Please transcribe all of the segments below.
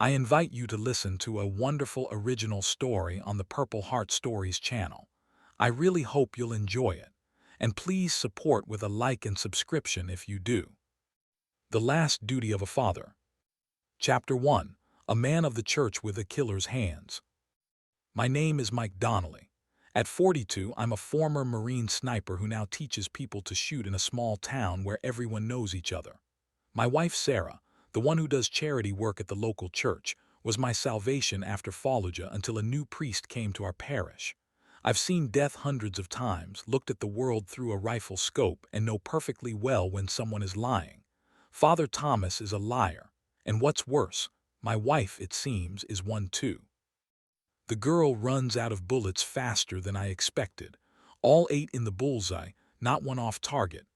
I invite you to listen to a wonderful original story on the Purple Heart Stories channel. I really hope you'll enjoy it, and please support with a like and subscription if you do. The Last Duty of a Father. Chapter 1. A Man of the Church with a Killer's Hands. My name is Mike Donnelly. At 42, I'm a former Marine sniper who now teaches people to shoot in a small town where everyone knows each other. My wife Sarah, the one who does charity work at the local church, was my salvation after Fallujah until a new priest came to our parish. I've seen death hundreds of times, looked at the world through a rifle scope, and know perfectly well when someone is lying. Father Thomas is a liar, and what's worse, my wife, it seems, is one too. The girl runs out of bullets faster than I expected. All 8 in the bullseye, not one off target.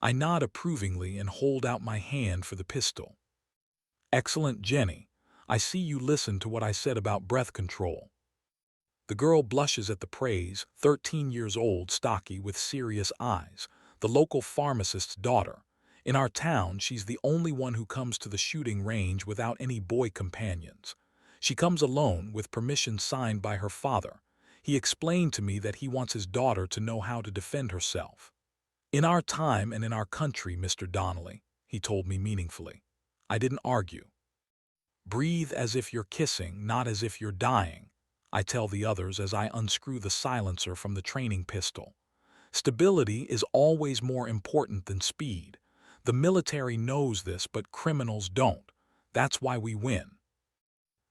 I nod approvingly and hold out my hand for the pistol. Excellent, Jenny. I see you listened to what I said about breath control. The girl blushes at the praise, 13 years old, stocky, with serious eyes, the local pharmacist's daughter. In our town, she's the only one who comes to the shooting range without any boy companions. She comes alone, with permission signed by her father. He explained to me that he wants his daughter to know how to defend herself. In our time and in our country, Mr. Donnelly, he told me meaningfully. I didn't argue. Breathe as if you're kissing, not as if you're dying, I tell the others as I unscrew the silencer from the training pistol. Stability is always more important than speed. The military knows this, but criminals don't. That's why we win.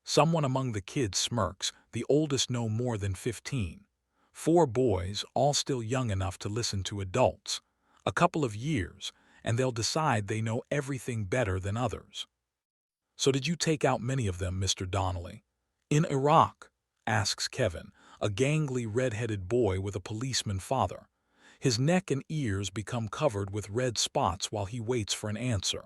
Someone among the kids smirks, the oldest no more than 15. 4 boys, all still young enough to listen to adults. A couple of years, and they'll decide they know everything better than others. So did you take out many of them, Mr. Donnelly? In Iraq, asks Kevin, a gangly red-headed boy with a policeman father. His neck and ears become covered with red spots while he waits for an answer.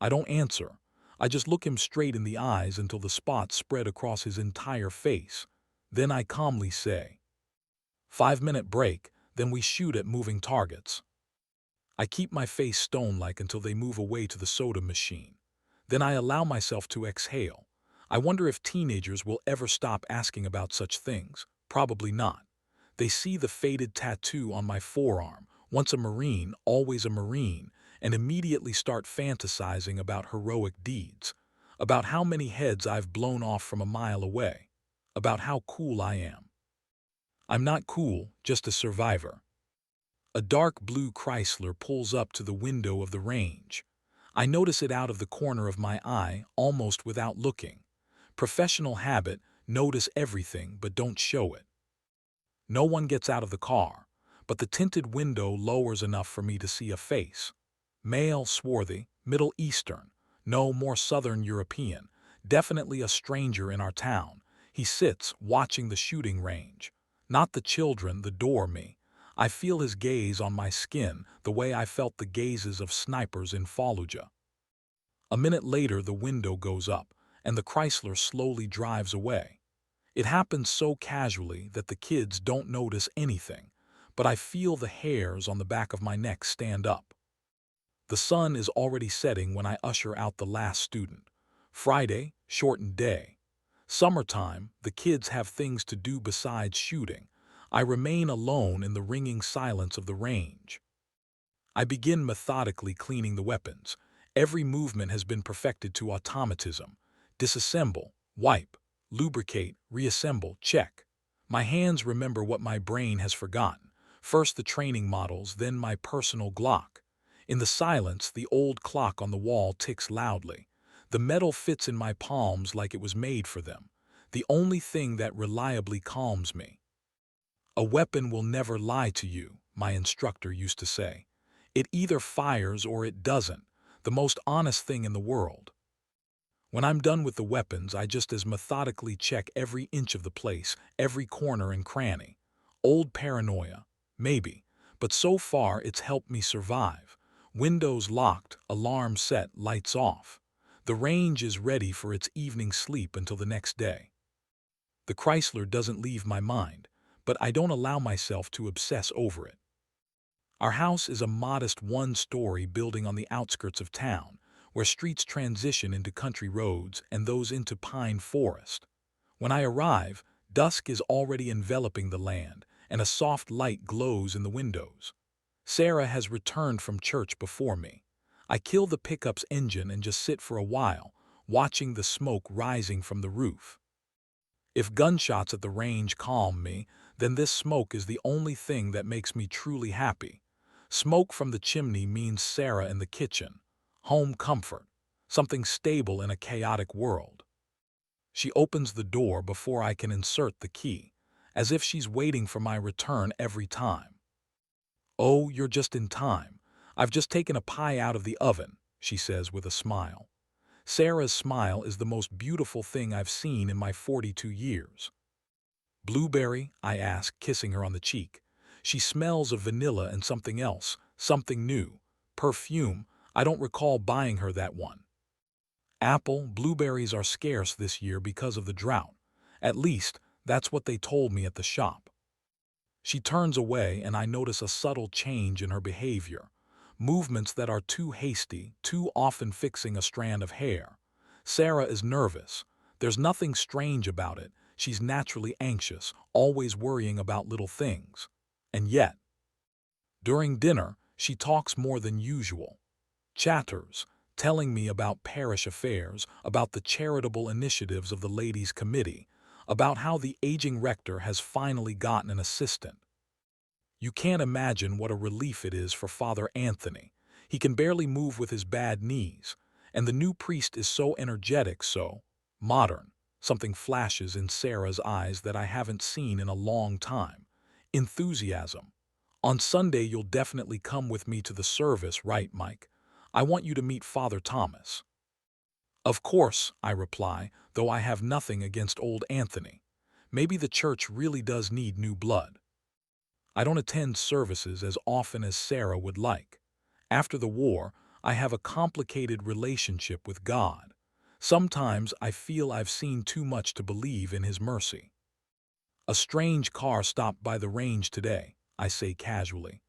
I don't answer. I just look him straight in the eyes until the spots spread across his entire face. Then I calmly say, 5-minute break, then we shoot at moving targets. I keep my face stone-like until they move away to the soda machine. Then I allow myself to exhale. I wonder if teenagers will ever stop asking about such things. Probably not. They see the faded tattoo on my forearm, once a Marine, always a Marine, and immediately start fantasizing about heroic deeds, about how many heads I've blown off from a mile away, about how cool I am. I'm not cool, just a survivor. A dark blue Chrysler pulls up to the window of the range. I notice it out of the corner of my eye, almost without looking. Professional habit, notice everything but don't show it. No one gets out of the car, but the tinted window lowers enough for me to see a face. Male, swarthy, Middle Eastern, no, more Southern European, definitely a stranger in our town. He sits, watching the shooting range. Not the children, the door, me. I feel his gaze on my skin, the way I felt the gazes of snipers in Fallujah. A minute later, the window goes up, and the Chrysler slowly drives away. It happens so casually that the kids don't notice anything, but I feel the hairs on the back of my neck stand up. The sun is already setting when I usher out the last student. Friday, shortened day. Summertime, the kids have things to do besides shooting. I remain alone in the ringing silence of the range. I begin methodically cleaning the weapons. Every movement has been perfected to automatism. Disassemble, wipe, lubricate, reassemble, check. My hands remember what my brain has forgotten. First the training models, then my personal Glock. In the silence, the old clock on the wall ticks loudly. The metal fits in my palms like it was made for them. The only thing that reliably calms me. A weapon will never lie to you, my instructor used to say. It either fires or it doesn't, the most honest thing in the world. When I'm done with the weapons, I just as methodically check every inch of the place, every corner and cranny. Old paranoia, maybe, but so far it's helped me survive. Windows locked, alarm set, lights off. The range is ready for its evening sleep until the next day. The Chrysler doesn't leave my mind, but I don't allow myself to obsess over it. Our house is a modest 1-story building on the outskirts of town. where streets transition into country roads and those into pine forest. When I arrive, dusk is already enveloping the land, and a soft light glows in the windows. Sarah has returned from church before me. I kill the pickup's engine and just sit for a while, watching the smoke rising from the roof. If gunshots at the range calm me, then this smoke is the only thing that makes me truly happy. Smoke from the chimney means Sarah in the kitchen, home comfort, something stable in a chaotic world. She opens the door before I can insert the key, as if she's waiting for my return every time. "Oh, you're just in time. I've just taken a pie out of the oven," she says with a smile. Sarah's smile is the most beautiful thing I've seen in my 42 years. "Blueberry?" I ask, kissing her on the cheek. She smells of vanilla and something else, something new. Perfume. I don't recall buying her that one. "Apple, blueberries are scarce this year because of the drought. At least, that's what they told me at the shop." She turns away and I notice a subtle change in her behavior. Movements that are too hasty, too often fixing a strand of hair. Sarah is nervous. There's nothing strange about it. She's naturally anxious, always worrying about little things. And yet, during dinner, she talks more than usual. Chatters, telling me about parish affairs, about the charitable initiatives of the ladies' committee, about how the aging rector has finally gotten an assistant. You can't imagine what a relief it is for Father Anthony. He can barely move with his bad knees, and the new priest is so energetic, so modern. Something flashes in Sarah's eyes that I haven't seen in a long time. Enthusiasm. "On Sunday you'll definitely come with me to the service, right, Mike? I want you to meet Father Thomas." "Of course," I reply, though I have nothing against old Anthony. Maybe the church really does need new blood. I don't attend services as often as Sarah would like. After the war, I have a complicated relationship with God. Sometimes I feel I've seen too much to believe in His mercy. "A strange car stopped by the range today," I say casually.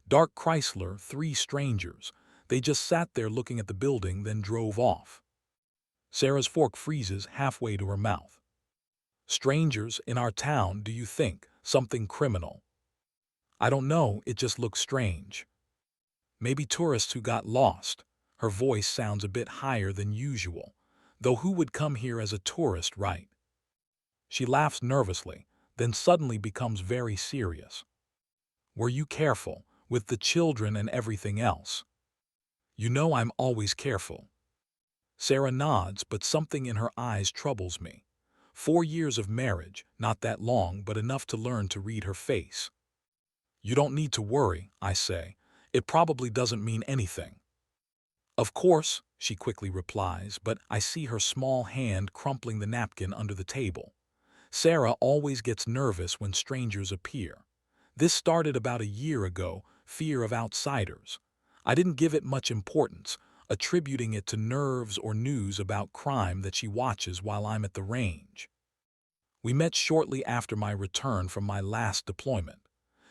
"Dark Chrysler, 3 strangers. They just sat there looking at the building, then drove off." Sarah's fork freezes halfway to her mouth. "Strangers in our town, do you think? Something criminal?" "I don't know, it just looks strange." "Maybe tourists who got lost." Her voice sounds a bit higher than usual. Though who would come here as a tourist, right? She laughs nervously, then suddenly becomes very serious. "Were you careful with the children and everything else?" "You know I'm always careful." Sarah nods, but something in her eyes troubles me. 4 years of marriage, not that long, but enough to learn to read her face. "You don't need to worry," I say. "It probably doesn't mean anything." "Of course," she quickly replies, but I see her small hand crumpling the napkin under the table. Sarah always gets nervous when strangers appear. This started about a year ago, fear of outsiders. I didn't give it much importance, attributing it to nerves or news about crime that she watches while I'm at the range. We met shortly after my return from my last deployment.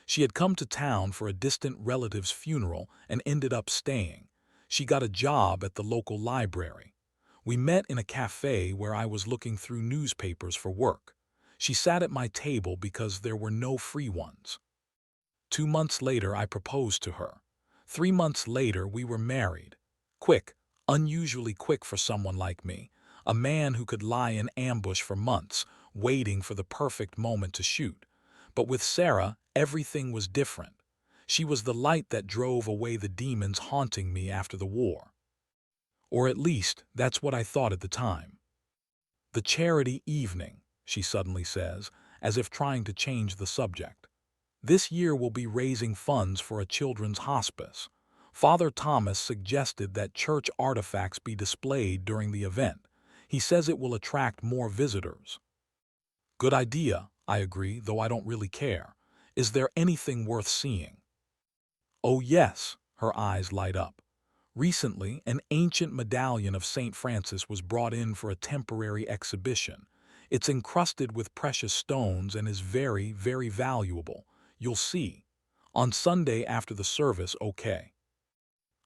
She had come to town for a distant relative's funeral and ended up staying. She got a job at the local library. We met in a cafe where I was looking through newspapers for work. She sat at my table because there were no free ones. 2 months later, I proposed to her. 3 months later, we were married. Quick, unusually quick for someone like me, a man who could lie in ambush for months, waiting for the perfect moment to shoot. But with Sarah, everything was different. She was the light that drove away the demons haunting me after the war. Or at least, that's what I thought at the time. "The charity evening," she suddenly says, as if trying to change the subject. "This year we'll be raising funds for a children's hospice. Father Thomas suggested that church artifacts be displayed during the event. He says it will attract more visitors." "Good idea," I agree, though I don't really care. "Is there anything worth seeing?" "Oh yes," her eyes light up. "Recently, an ancient medallion of St. Francis was brought in for a temporary exhibition. It's encrusted with precious stones and is very, very valuable. You'll see. On Sunday after the service, okay?"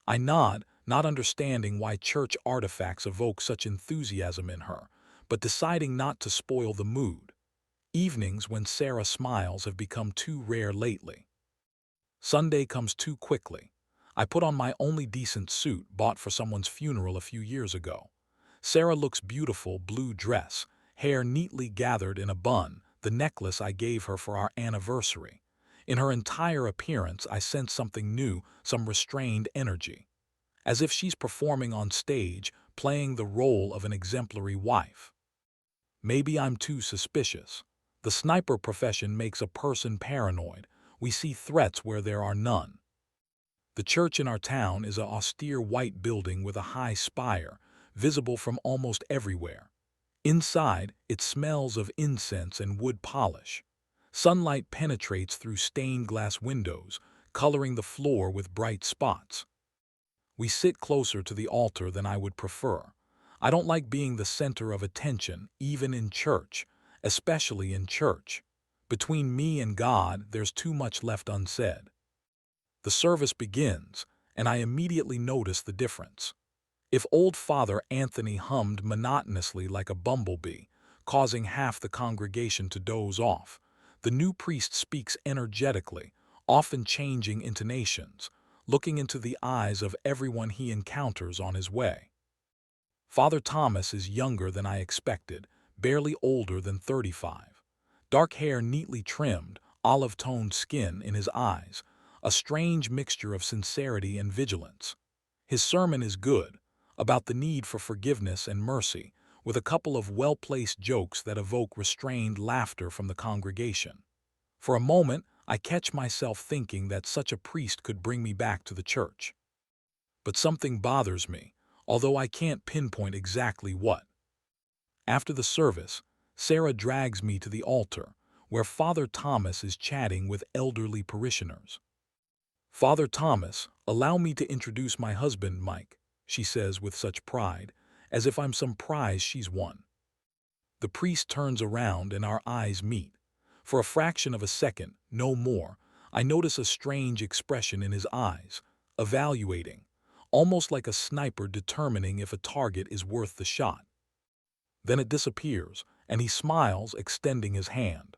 I nod, not understanding why church artifacts evoke such enthusiasm in her, but deciding not to spoil the mood. Evenings when Sarah smiles have become too rare lately. Sunday comes too quickly. I put on my only decent suit bought for someone's funeral a few years ago. Sarah looks beautiful, blue dress, hair neatly gathered in a bun, the necklace I gave her for our anniversary. In her entire appearance, I sense something new, some restrained energy, as if she's performing on stage, playing the role of an exemplary wife. Maybe I'm too suspicious. The sniper profession makes a person paranoid. We see threats where there are none. The church in our town is an austere white building with a high spire, visible from almost everywhere. Inside, it smells of incense and wood polish. Sunlight penetrates through stained glass windows, coloring the floor with bright spots. We sit closer to the altar than I would prefer. I don't like being the center of attention, even in church, especially in church. Between me and God, there's too much left unsaid. The service begins, and I immediately notice the difference. If old Father Anthony hummed monotonously like a bumblebee, causing half the congregation to doze off, the new priest speaks energetically, often changing intonations, looking into the eyes of everyone he encounters on his way. Father Thomas is younger than I expected, barely older than 35. Dark hair neatly trimmed, olive-toned skin in his eyes, a strange mixture of sincerity and vigilance. His sermon is good, about the need for forgiveness and mercy, with a couple of well-placed jokes that evoke restrained laughter from the congregation. For a moment, I catch myself thinking that such a priest could bring me back to the church. But something bothers me, although I can't pinpoint exactly what. After the service, Sarah drags me to the altar, where Father Thomas is chatting with elderly parishioners. "Father Thomas, allow me to introduce my husband, Mike," she says with such pride, as if I'm some prize she's won. The priest turns around and our eyes meet. For a fraction of a second, no more, I notice a strange expression in his eyes, evaluating, almost like a sniper determining if a target is worth the shot. Then it disappears, and he smiles, extending his hand.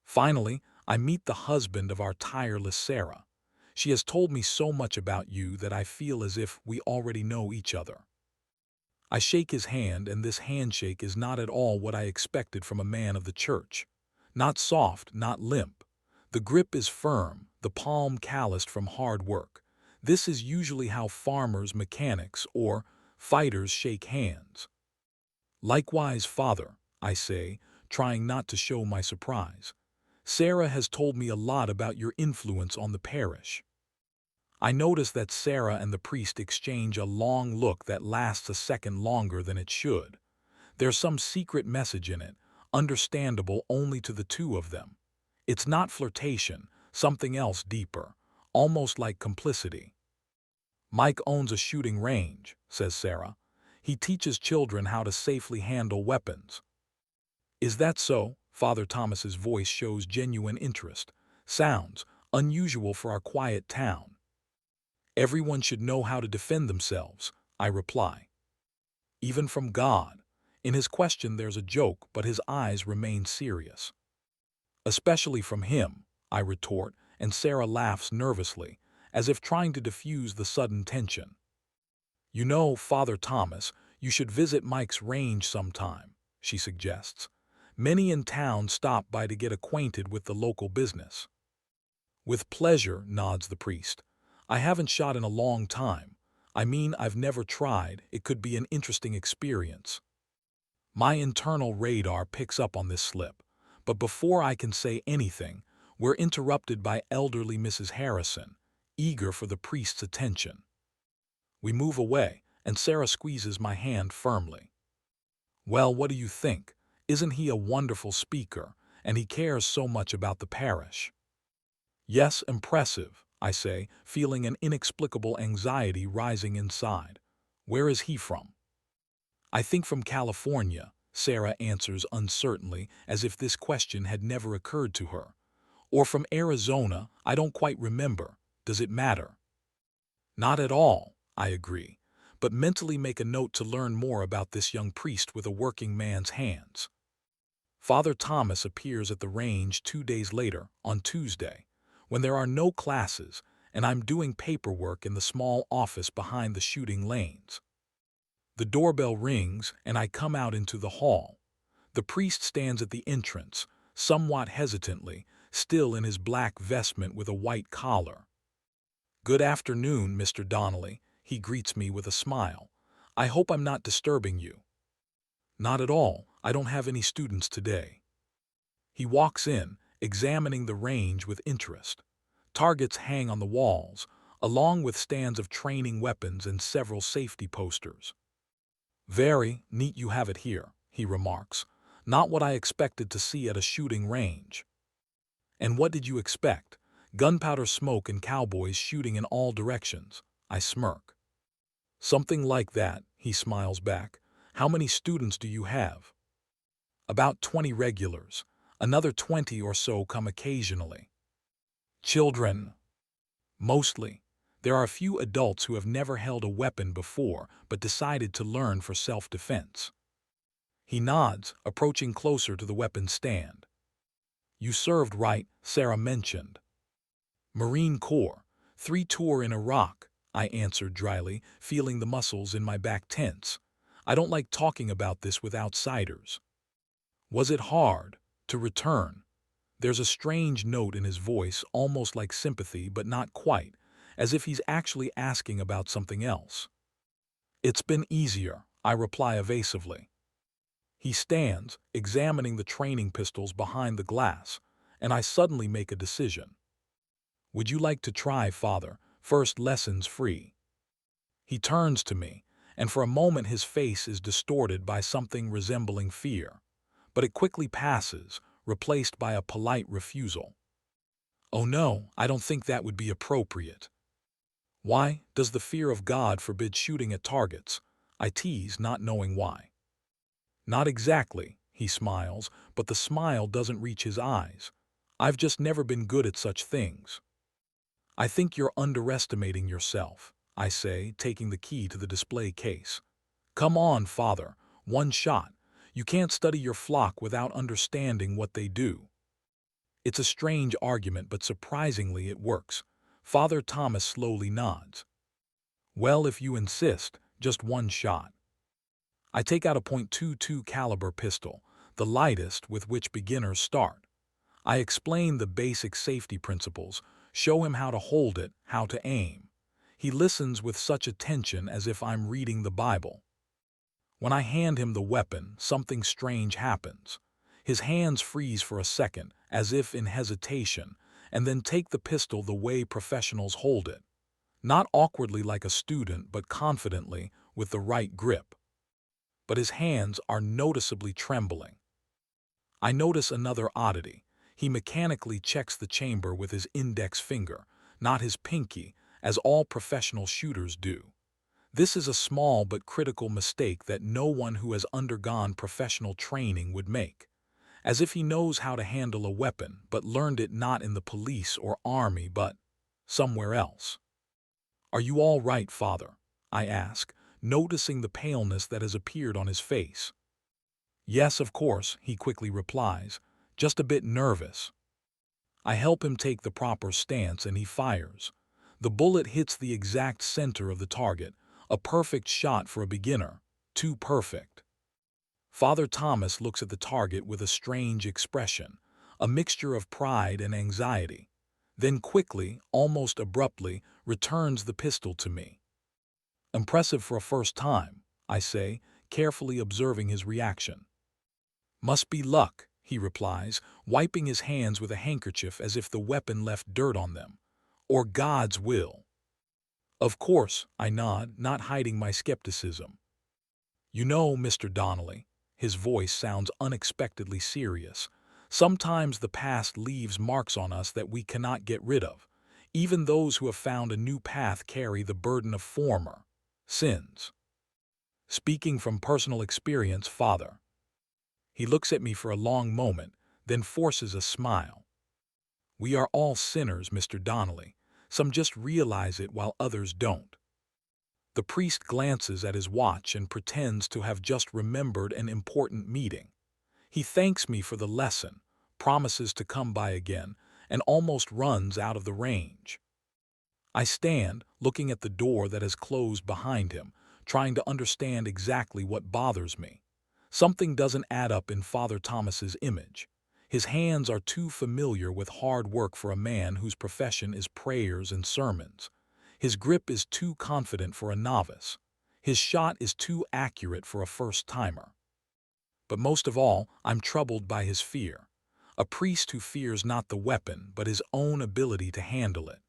Finally, I meet the husband of our tireless Sarah. She has told me so much about you that I feel as if we already know each other. I shake his hand, and this handshake is not at all what I expected from a man of the church. Not soft, not limp. The grip is firm, the palm calloused from hard work. This is usually how farmers, mechanics, or fighters shake hands. "Likewise, Father," I say, trying not to show my surprise. "Sarah has told me a lot about your influence on the parish." I notice that Sarah and the priest exchange a long look that lasts a second longer than it should. There's some secret message in it, understandable only to the two of them. It's not flirtation, something else deeper, almost like complicity. "Mike owns a shooting range," says Sarah. "He teaches children how to safely handle weapons." "Is that so?" Father Thomas's voice shows genuine interest. "Sounds unusual for our quiet town." "Everyone should know how to defend themselves," I reply. "Even from God." In his question there's a joke, but his eyes remain serious. "Especially from him," I retort, and Sarah laughs nervously, as if trying to diffuse the sudden tension. "You know, Father Thomas, you should visit Mike's range sometime," she suggests. "Many in town stop by to get acquainted with the local business." "With pleasure," nods the priest. "I haven't shot in a long time. I mean, I've never tried. It could be an interesting experience." My internal radar picks up on this slip, but before I can say anything, we're interrupted by elderly Mrs. Harrison, eager for the priest's attention. We move away, and Sarah squeezes my hand firmly. "Well, what do you think? Isn't he a wonderful speaker, and he cares so much about the parish?" "Yes, impressive," I say, feeling an inexplicable anxiety rising inside. "Where is he from?" "I think from California," Sarah answers uncertainly, as if this question had never occurred to her. "Or from Arizona, I don't quite remember. Does it matter?" "Not at all," I agree, but mentally make a note to learn more about this young priest with a working man's hands. Father Thomas appears at the range 2 days later, on Tuesday, when there are no classes and I'm doing paperwork in the small office behind the shooting lanes. The doorbell rings and I come out into the hall. The priest stands at the entrance, somewhat hesitantly, still in his black vestment with a white collar. "Good afternoon, Mr. Donnelly," he greets me with a smile. "I hope I'm not disturbing you." "Not at all. I don't have any students today." He walks in, examining the range with interest. Targets hang on the walls, along with stands of training weapons and several safety posters. "Very neat you have it here," he remarks. "Not what I expected to see at a shooting range." "And what did you expect? Gunpowder smoke and cowboys shooting in all directions." I smirk. "Something like that," he smiles back. "How many students do you have?" "About 20 regulars. Another 20 or so come occasionally." "Children?" "Mostly. There are a few adults who have never held a weapon before but decided to learn for self-defense." He nods, approaching closer to the weapon stand. "You served right," Sarah mentioned. "Marine Corps, 3 tour in Iraq," I answered dryly, feeling the muscles in my back tense. I don't like talking about this with outsiders. "Was it hard to return?" There's a strange note in his voice, almost like sympathy, but not quite, as if he's actually asking about something else. "It's been easier," I reply evasively. He stands, examining the training pistols behind the glass, and I suddenly make a decision. "Would you like to try, Father? First lessons free." He turns to me, and for a moment his face is distorted by something resembling fear. But it quickly passes, replaced by a polite refusal. "Oh no, I don't think that would be appropriate." "Why? Does the fear of God forbid shooting at targets?" I tease, not knowing why. "Not exactly," he smiles, but the smile doesn't reach his eyes. "I've just never been good at such things." "I think you're underestimating yourself," I say, taking the key to the display case. "Come on, Father, one shot. You can't study your flock without understanding what they do." It's a strange argument, but surprisingly it works. Father Thomas slowly nods. "Well, if you insist, just one shot." I take out a .22 caliber pistol, the lightest with which beginners start. I explain the basic safety principles, show him how to hold it, how to aim. He listens with such attention as if I'm reading the Bible. When I hand him the weapon, something strange happens. His hands freeze for a second, as if in hesitation, and then take the pistol the way professionals hold it. Not awkwardly like a student, but confidently, with the right grip. But his hands are noticeably trembling. I notice another oddity. He mechanically checks the chamber with his index finger, not his pinky, as all professional shooters do. This is a small but critical mistake that no one who has undergone professional training would make. As if he knows how to handle a weapon, but learned it not in the police or army, but somewhere else. "Are you all right, Father?" I ask, noticing the paleness that has appeared on his face. "Yes, of course," he quickly replies, "just a bit nervous." I help him take the proper stance and he fires. The bullet hits the exact center of the target, a perfect shot for a beginner, too perfect. Father Thomas looks at the target with a strange expression, a mixture of pride and anxiety. Then quickly, almost abruptly, returns the pistol to me. "Impressive for a first time," I say, carefully observing his reaction. "Must be luck," he replies, wiping his hands with a handkerchief as if the weapon left dirt on them. "Or God's will." "Of course," I nod, not hiding my skepticism. "You know, Mr. Donnelly," his voice sounds unexpectedly serious, "sometimes the past leaves marks on us that we cannot get rid of. Even those who have found a new path carry the burden of former sins." "Speaking from personal experience, Father." He looks at me for a long moment, then forces a smile. "We are all sinners, Mr. Donnelly. Some just realize it while others don't." The priest glances at his watch and pretends to have just remembered an important meeting. He thanks me for the lesson, promises to come by again, and almost runs out of the range. I stand, looking at the door that has closed behind him, trying to understand exactly what bothers me. Something doesn't add up in Father Thomas's image. His hands are too familiar with hard work for a man whose profession is prayers and sermons. His grip is too confident for a novice. His shot is too accurate for a first-timer. But most of all, I'm troubled by his fear. A priest who fears not the weapon, but his own ability to handle it.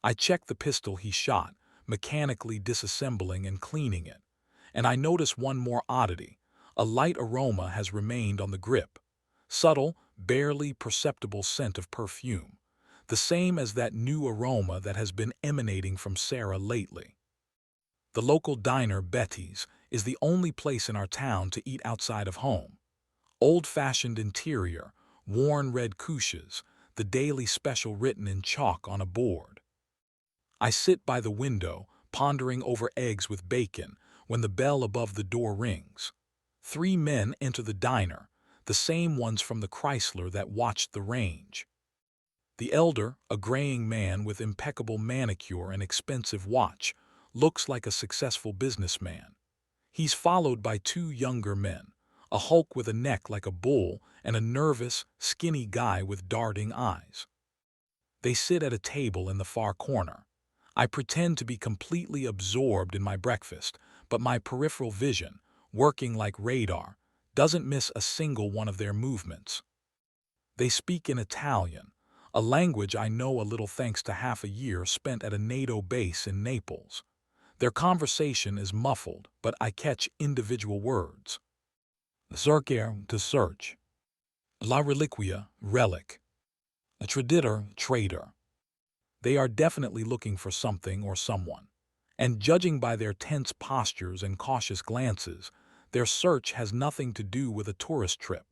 I check the pistol he shot, mechanically disassembling and cleaning it. And I notice one more oddity. A light aroma has remained on the grip. Subtle, barely perceptible scent of perfume. The same as that new aroma that has been emanating from Sarah lately. The local diner, Betty's, is the only place in our town to eat outside of home. Old-fashioned interior, worn red couches, the daily special written in chalk on a board. I sit by the window, pondering over eggs with bacon, when the bell above the door rings. 3 men enter the diner, the same ones from the Chrysler that watched the range. The elder, a graying man with impeccable manicure and expensive watch, looks like a successful businessman. He's followed by 2 younger men, a hulk with a neck like a bull and a nervous, skinny guy with darting eyes. They sit at a table in the far corner. I pretend to be completely absorbed in my breakfast, but my peripheral vision, working like radar, doesn't miss a single one of their movements. They speak in Italian, a language I know a little thanks to half a year spent at a NATO base in Naples. Their conversation is muffled, but I catch individual words. Cercare, to search. La reliquia, relic. A traditor, traitor. They are definitely looking for something or someone. And judging by their tense postures and cautious glances, their search has nothing to do with a tourist trip.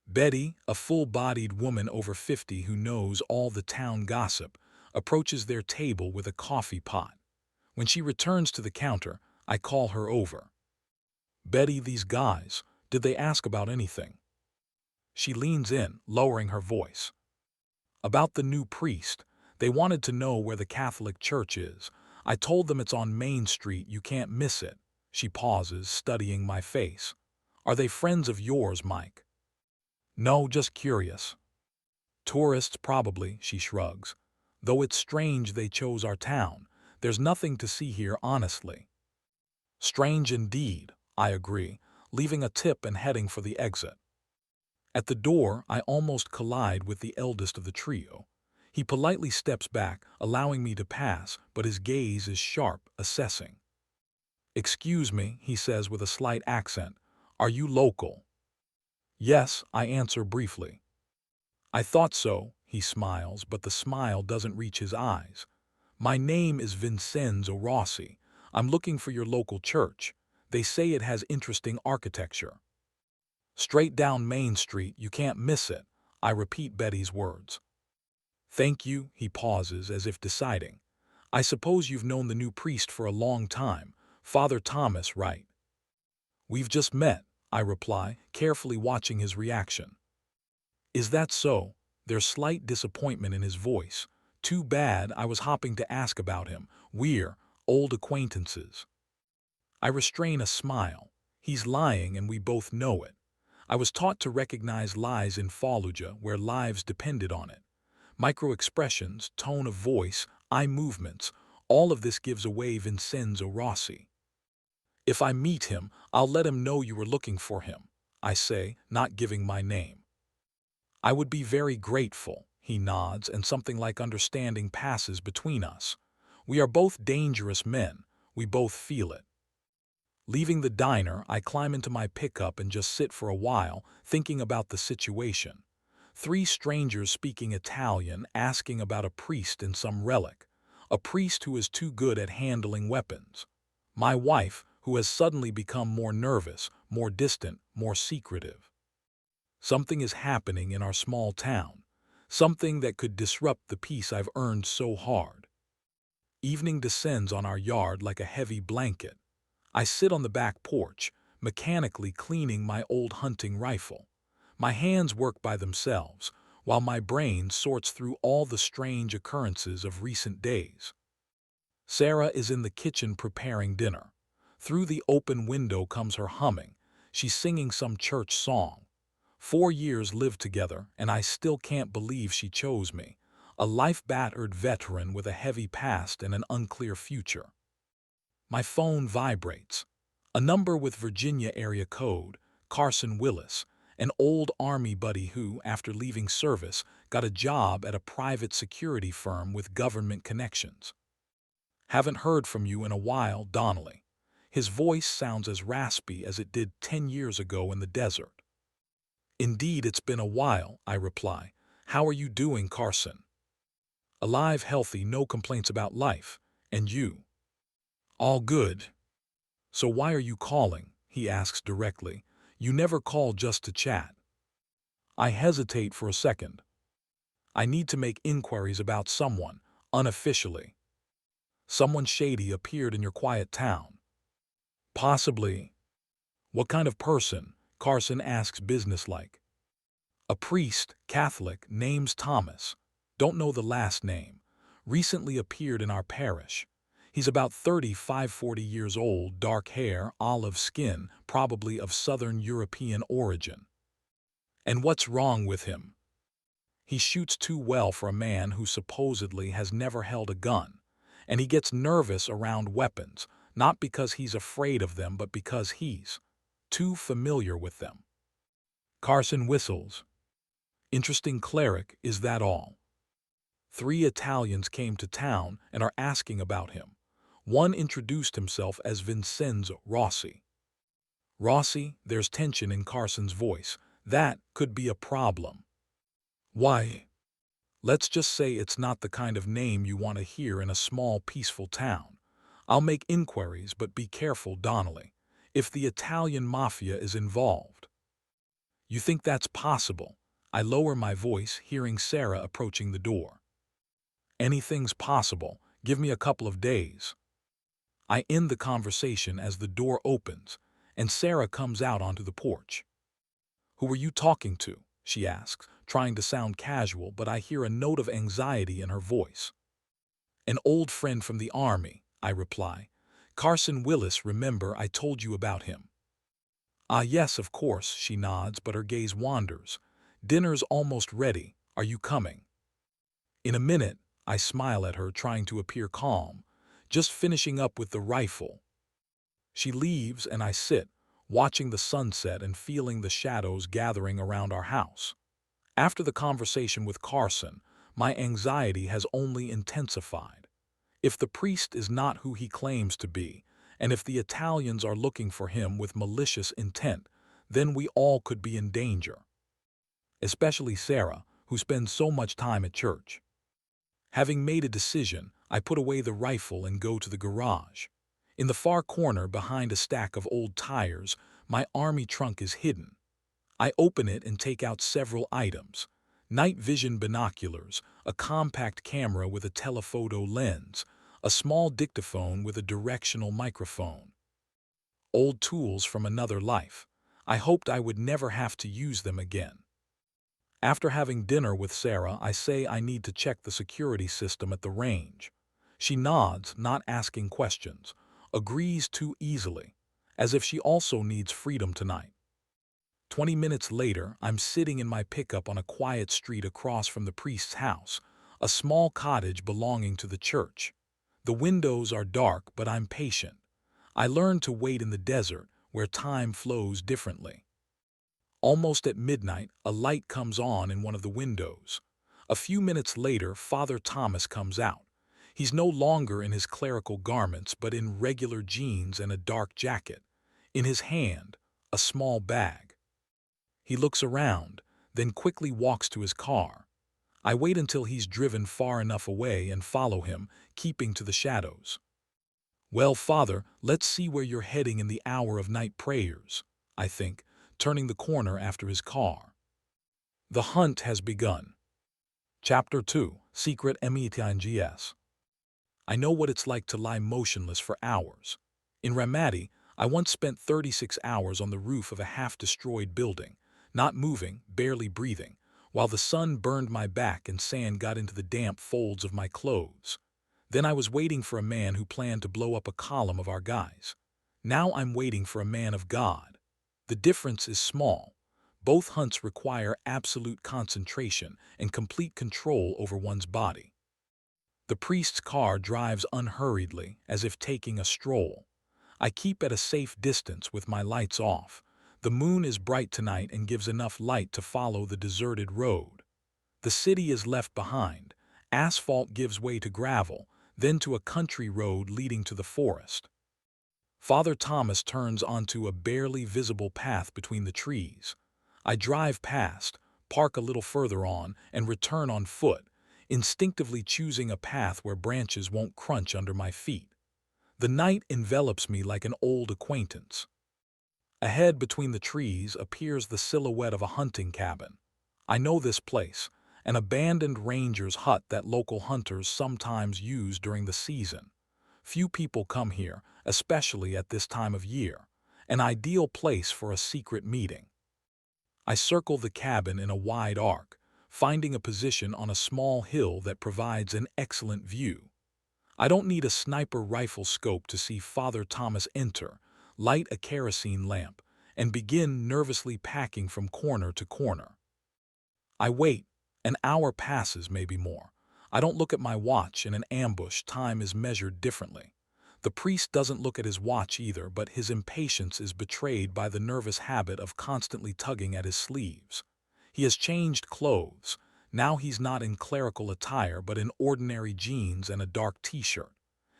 Betty, a full-bodied woman over 50 who knows all the town gossip, approaches their table with a coffee pot. When she returns to the counter, I call her over. Betty, these guys, did they ask about anything? She leans in, lowering her voice. About the new priest. They wanted to know where the Catholic Church is. I told them it's on Main Street, you can't miss it. She pauses, studying my face. Are they friends of yours, Mike? No, just curious. Tourists, probably, she shrugs. Though it's strange they chose our town. There's nothing to see here, honestly. Strange indeed, I agree, leaving a tip and heading for the exit. At the door, I almost collide with the eldest of the trio. He politely steps back, allowing me to pass, but his gaze is sharp, assessing. Excuse me, he says with a slight accent. Are you local? Yes, I answer briefly. I thought so, he smiles, but the smile doesn't reach his eyes. My name is Vincenzo Rossi. I'm looking for your local church. They say it has interesting architecture. Straight down Main Street, you can't miss it. I repeat Betty's words. Thank you, he pauses as if deciding. I suppose you've known the new priest for a long time, Father Thomas, right? We've just met, I reply, carefully watching his reaction. Is that so? There's slight disappointment in his voice. Too bad, I was hopping to ask about him. We're old acquaintances. I restrain a smile. He's lying and we both know it. I was taught to recognize lies in Fallujah where lives depended on it. Micro-expressions, tone of voice, eye movements, all of this gives away Vincenzo Rossi. If I meet him, I'll let him know you were looking for him, I say, not giving my name. I would be very grateful, he nods, and something like understanding passes between us. We are both dangerous men, we both feel it. Leaving the diner, I climb into my pickup and just sit for a while, thinking about the situation. 3 strangers speaking Italian, asking about a priest and some relic. A priest who is too good at handling weapons. My wife, who has suddenly become more nervous, more distant, more secretive. Something is happening in our small town. Something that could disrupt the peace I've earned so hard. Evening descends on our yard like a heavy blanket. I sit on the back porch, mechanically cleaning my old hunting rifle. My hands work by themselves, while my brain sorts through all the strange occurrences of recent days. Sarah is in the kitchen preparing dinner. Through the open window comes her humming. She's singing some church song. 4 years lived together, and I still can't believe she chose me, a life-battered veteran with a heavy past and an unclear future. My phone vibrates. A number with Virginia area code, Carson Willis, an old Army buddy who, after leaving service, got a job at a private security firm with government connections. Haven't heard from you in a while, Donnelly. His voice sounds as raspy as it did 10 years ago in the desert. Indeed, it's been a while, I reply. How are you doing, Carson? Alive, healthy, no complaints about life. And you? All good. So why are you calling? He asks directly. You never call just to chat. I hesitate for a second. I need to make inquiries about someone, unofficially. Someone shady appeared in your quiet town. Possibly. What kind of person? Carson asks businesslike. A priest, Catholic, name's Thomas. Don't know the last name. Recently appeared in our parish. He's about 35–40 years old, dark hair, olive skin, probably of Southern European origin. And what's wrong with him? He shoots too well for a man who supposedly has never held a gun. And he gets nervous around weapons, not because he's afraid of them, but because he's too familiar with them. Carson whistles. Interesting cleric, is that all? 3 Italians came to town and are asking about him. One introduced himself as Vincenzo Rossi. Rossi, there's tension in Carson's voice. That could be a problem. Why? Let's just say it's not the kind of name you want to hear in a small, peaceful town. I'll make inquiries, but be careful, Donnelly. If the Italian mafia is involved. You think that's possible? I lower my voice, hearing Sarah approaching the door. Anything's possible. Give me a couple of days. I end the conversation as the door opens, and Sarah comes out onto the porch. Who were you talking to? She asks, trying to sound casual, but I hear a note of anxiety in her voice. An old friend from the Army, I reply. Carson Willis, remember I told you about him. Ah, yes, of course, she nods, but her gaze wanders. Dinner's almost ready. Are you coming? In a minute, I smile at her, trying to appear calm. Just finishing up with the rifle. She leaves and I sit, watching the sunset and feeling the shadows gathering around our house. After the conversation with Carson, my anxiety has only intensified. If the priest is not who he claims to be, and if the Italians are looking for him with malicious intent, then we all could be in danger. Especially Sarah, who spends so much time at church. Having made a decision, I put away the rifle and go to the garage. In the far corner, behind a stack of old tires, my army trunk is hidden. I open it and take out several items. Night vision binoculars, a compact camera with a telephoto lens, a small dictaphone with a directional microphone. Old tools from another life. I hoped I would never have to use them again. After having dinner with Sarah, I say I need to check the security system at the range. She nods, not asking questions, agrees too easily, as if she also needs freedom tonight. 20 minutes later, I'm sitting in my pickup on a quiet street across from the priest's house, a small cottage belonging to the church. The windows are dark, but I'm patient. I learned to wait in the desert, where time flows differently. Almost at midnight, a light comes on in one of the windows. A few minutes later, Father Thomas comes out. He's no longer in his clerical garments, but in regular jeans and a dark jacket. In his hand, a small bag. He looks around, then quickly walks to his car. I wait until he's driven far enough away and follow him, keeping to the shadows. Well, Father, let's see where you're heading in the hour of night prayers, I think, turning the corner after his car. The hunt has begun. Chapter 2, Secret Meetings. I know what it's like to lie motionless for hours. In Ramadi, I once spent 36 hours on the roof of a half-destroyed building, not moving, barely breathing, while the sun burned my back and sand got into the damp folds of my clothes. Then I was waiting for a man who planned to blow up a column of our guys. Now I'm waiting for a man of God. The difference is small. Both hunts require absolute concentration and complete control over one's body. The priest's car drives unhurriedly, as if taking a stroll. I keep at a safe distance with my lights off. The moon is bright tonight and gives enough light to follow the deserted road. The city is left behind. Asphalt gives way to gravel, then to a country road leading to the forest. Father Thomas turns onto a barely visible path between the trees. I drive past, park a little further on, and return on foot, instinctively choosing a path where branches won't crunch under my feet. The night envelops me like an old acquaintance. Ahead between the trees appears the silhouette of a hunting cabin. I know this place, an abandoned ranger's hut that local hunters sometimes use during the season. Few people come here, especially at this time of year, an ideal place for a secret meeting. I circle the cabin in a wide arc, finding a position on a small hill that provides an excellent view. I don't need a sniper rifle scope to see Father Thomas enter, light a kerosene lamp, and begin nervously packing from corner to corner. I wait. An hour passes, maybe more. I don't look at my watch. In an ambush, time is measured differently. The priest doesn't look at his watch either, but his impatience is betrayed by the nervous habit of constantly tugging at his sleeves. He has changed clothes. Now he's not in clerical attire, but in ordinary jeans and a dark t-shirt.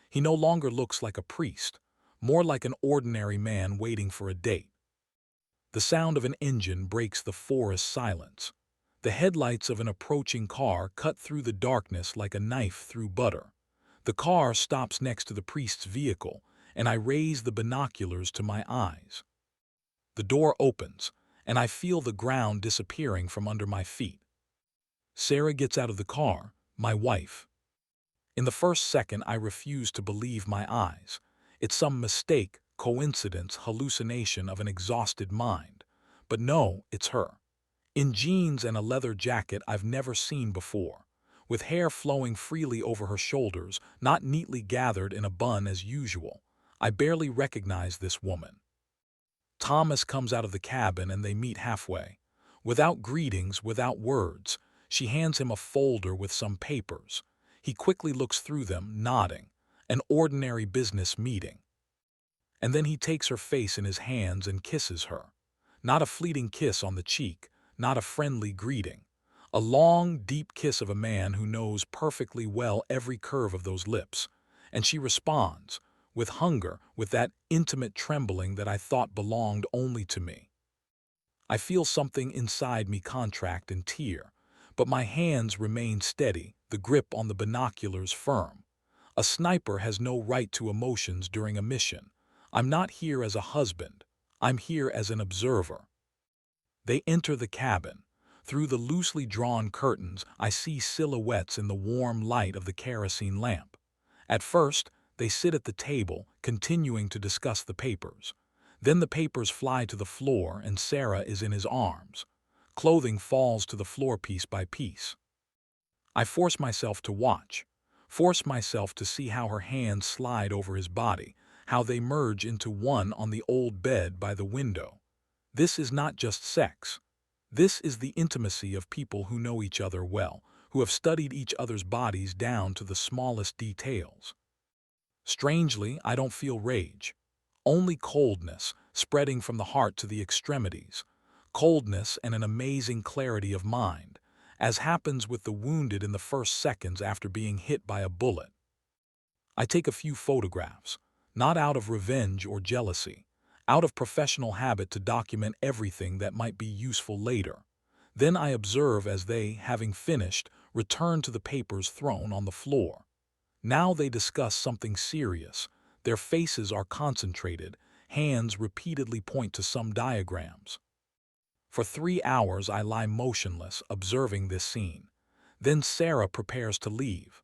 He no longer looks like a priest, more like an ordinary man waiting for a date. The sound of an engine breaks the forest silence. The headlights of an approaching car cut through the darkness like a knife through butter. The car stops next to the priest's vehicle, and I raise the binoculars to my eyes. The door opens, and I feel the ground disappearing from under my feet. Sarah gets out of the car, my wife. In the first second, I refuse to believe my eyes. It's some mistake, coincidence, hallucination of an exhausted mind. But no, it's her. In jeans and a leather jacket I've never seen before, with hair flowing freely over her shoulders, not neatly gathered in a bun as usual. I barely recognize this woman. Thomas comes out of the cabin and they meet halfway. Without greetings, without words, she hands him a folder with some papers. He quickly looks through them, nodding. An ordinary business meeting. And then he takes her face in his hands and kisses her. Not a fleeting kiss on the cheek, not a friendly greeting. A long, deep kiss of a man who knows perfectly well every curve of those lips. And she responds, with hunger, with that intimate trembling that I thought belonged only to me. I feel something inside me contract and tear, but my hands remain steady, the grip on the binoculars firm. A sniper has no right to emotions during a mission. I'm not here as a husband. I'm here as an observer. They enter the cabin. Through the loosely drawn curtains, I see silhouettes in the warm light of the kerosene lamp. At first, they sit at the table, continuing to discuss the papers. Then the papers fly to the floor and Sarah is in his arms. Clothing falls to the floor piece by piece. I force myself to watch. Force myself to see how her hands slide over his body, how they merge into one on the old bed by the window. This is not just sex. This is the intimacy of people who know each other well, who have studied each other's bodies down to the smallest details. Strangely, I don't feel rage. Only coldness, spreading from the heart to the extremities. Coldness and an amazing clarity of mind, as happens with the wounded in the first seconds after being hit by a bullet. I take a few photographs, not out of revenge or jealousy, out of professional habit to document everything that might be useful later. Then I observe as they, having finished, return to the papers thrown on the floor. Now they discuss something serious. Their faces are concentrated, hands repeatedly point to some diagrams. For 3 hours I lie motionless, observing this scene. Then Sarah prepares to leave.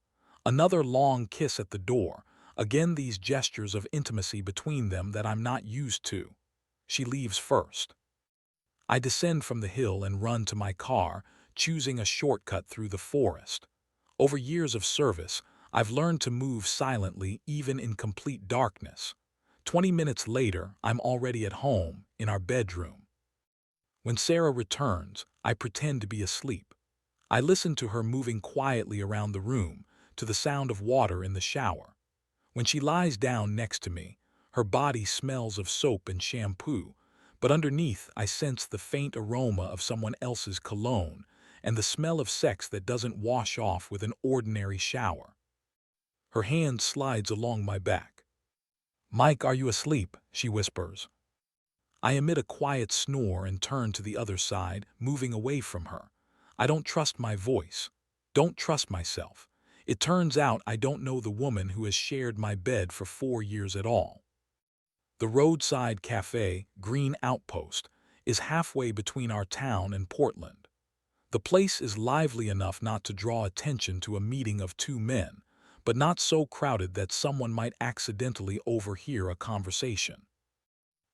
Another long kiss at the door, again these gestures of intimacy between them that I'm not used to. She leaves first. I descend from the hill and run to my car, choosing a shortcut through the forest. Over years of service, I've learned to move silently even in complete darkness. 20 minutes later, I'm already at home, in our bedroom. When Sarah returns, I pretend to be asleep. I listen to her moving quietly around the room, to the sound of water in the shower. When she lies down next to me, her body smells of soap and shampoo, but underneath I sense the faint aroma of someone else's cologne and the smell of sex that doesn't wash off with an ordinary shower. Her hand slides along my back. "Mike, are you asleep?" she whispers. I emit a quiet snore and turn to the other side, moving away from her. I don't trust my voice. Don't trust myself. It turns out I don't know the woman who has shared my bed for 4 years at all. The roadside cafe, Green Outpost, is halfway between our town and Portland. The place is lively enough not to draw attention to a meeting of two men, but not so crowded that someone might accidentally overhear a conversation.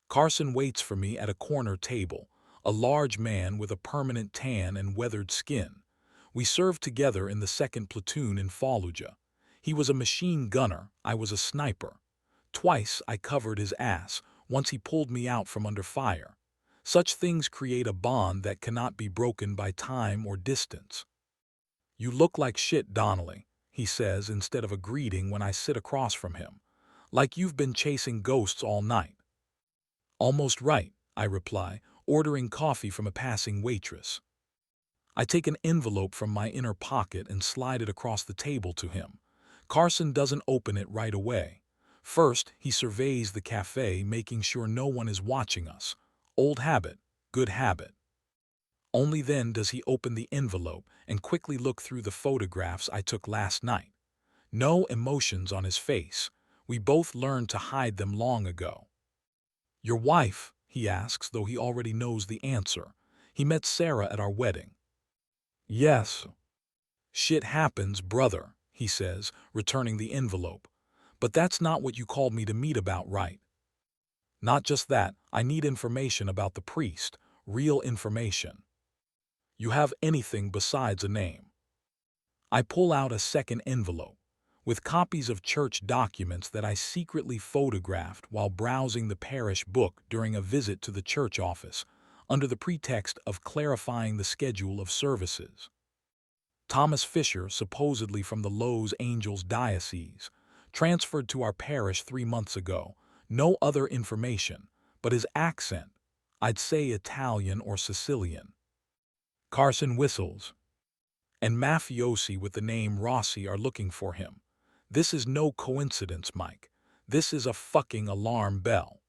Carson waits for me at a corner table, a large man with a permanent tan and weathered skin. We served together in the 2nd Platoon in Fallujah. He was a machine gunner, I was a sniper. Twice I covered his ass, once he pulled me out from under fire. Such things create a bond that cannot be broken by time or distance. "You look like shit, Donnelly," he says instead of a greeting when I sit across from him. "Like you've been chasing ghosts all night." "Almost right," I reply, ordering coffee from a passing waitress. I take an envelope from my inner pocket and slide it across the table to him. Carson doesn't open it right away. First, he surveys the cafe, making sure no one is watching us. Old habit, good habit. Only then does he open the envelope and quickly look through the photographs I took last night. No emotions on his face. We both learned to hide them long ago. "Your wife?" he asks, though he already knows the answer. "He met Sarah at our wedding." "Yes." "Shit happens, brother," he says, returning the envelope. "But that's not what you called me to meet about, right?" "Not just that. I need information about the priest. Real information." "You have anything besides a name?" I pull out a second envelope, with copies of church documents that I secretly photographed while browsing the parish book during a visit to the church office, under the pretext of clarifying the schedule of services. Thomas Fisher, supposedly from the Los Angeles Diocese, transferred to our parish 3 months ago. No other information, but his accent. I'd say Italian or Sicilian. Carson whistles. "And mafiosi with the name Rossi are looking for him. This is no coincidence, Mike. This is a fucking alarm bell."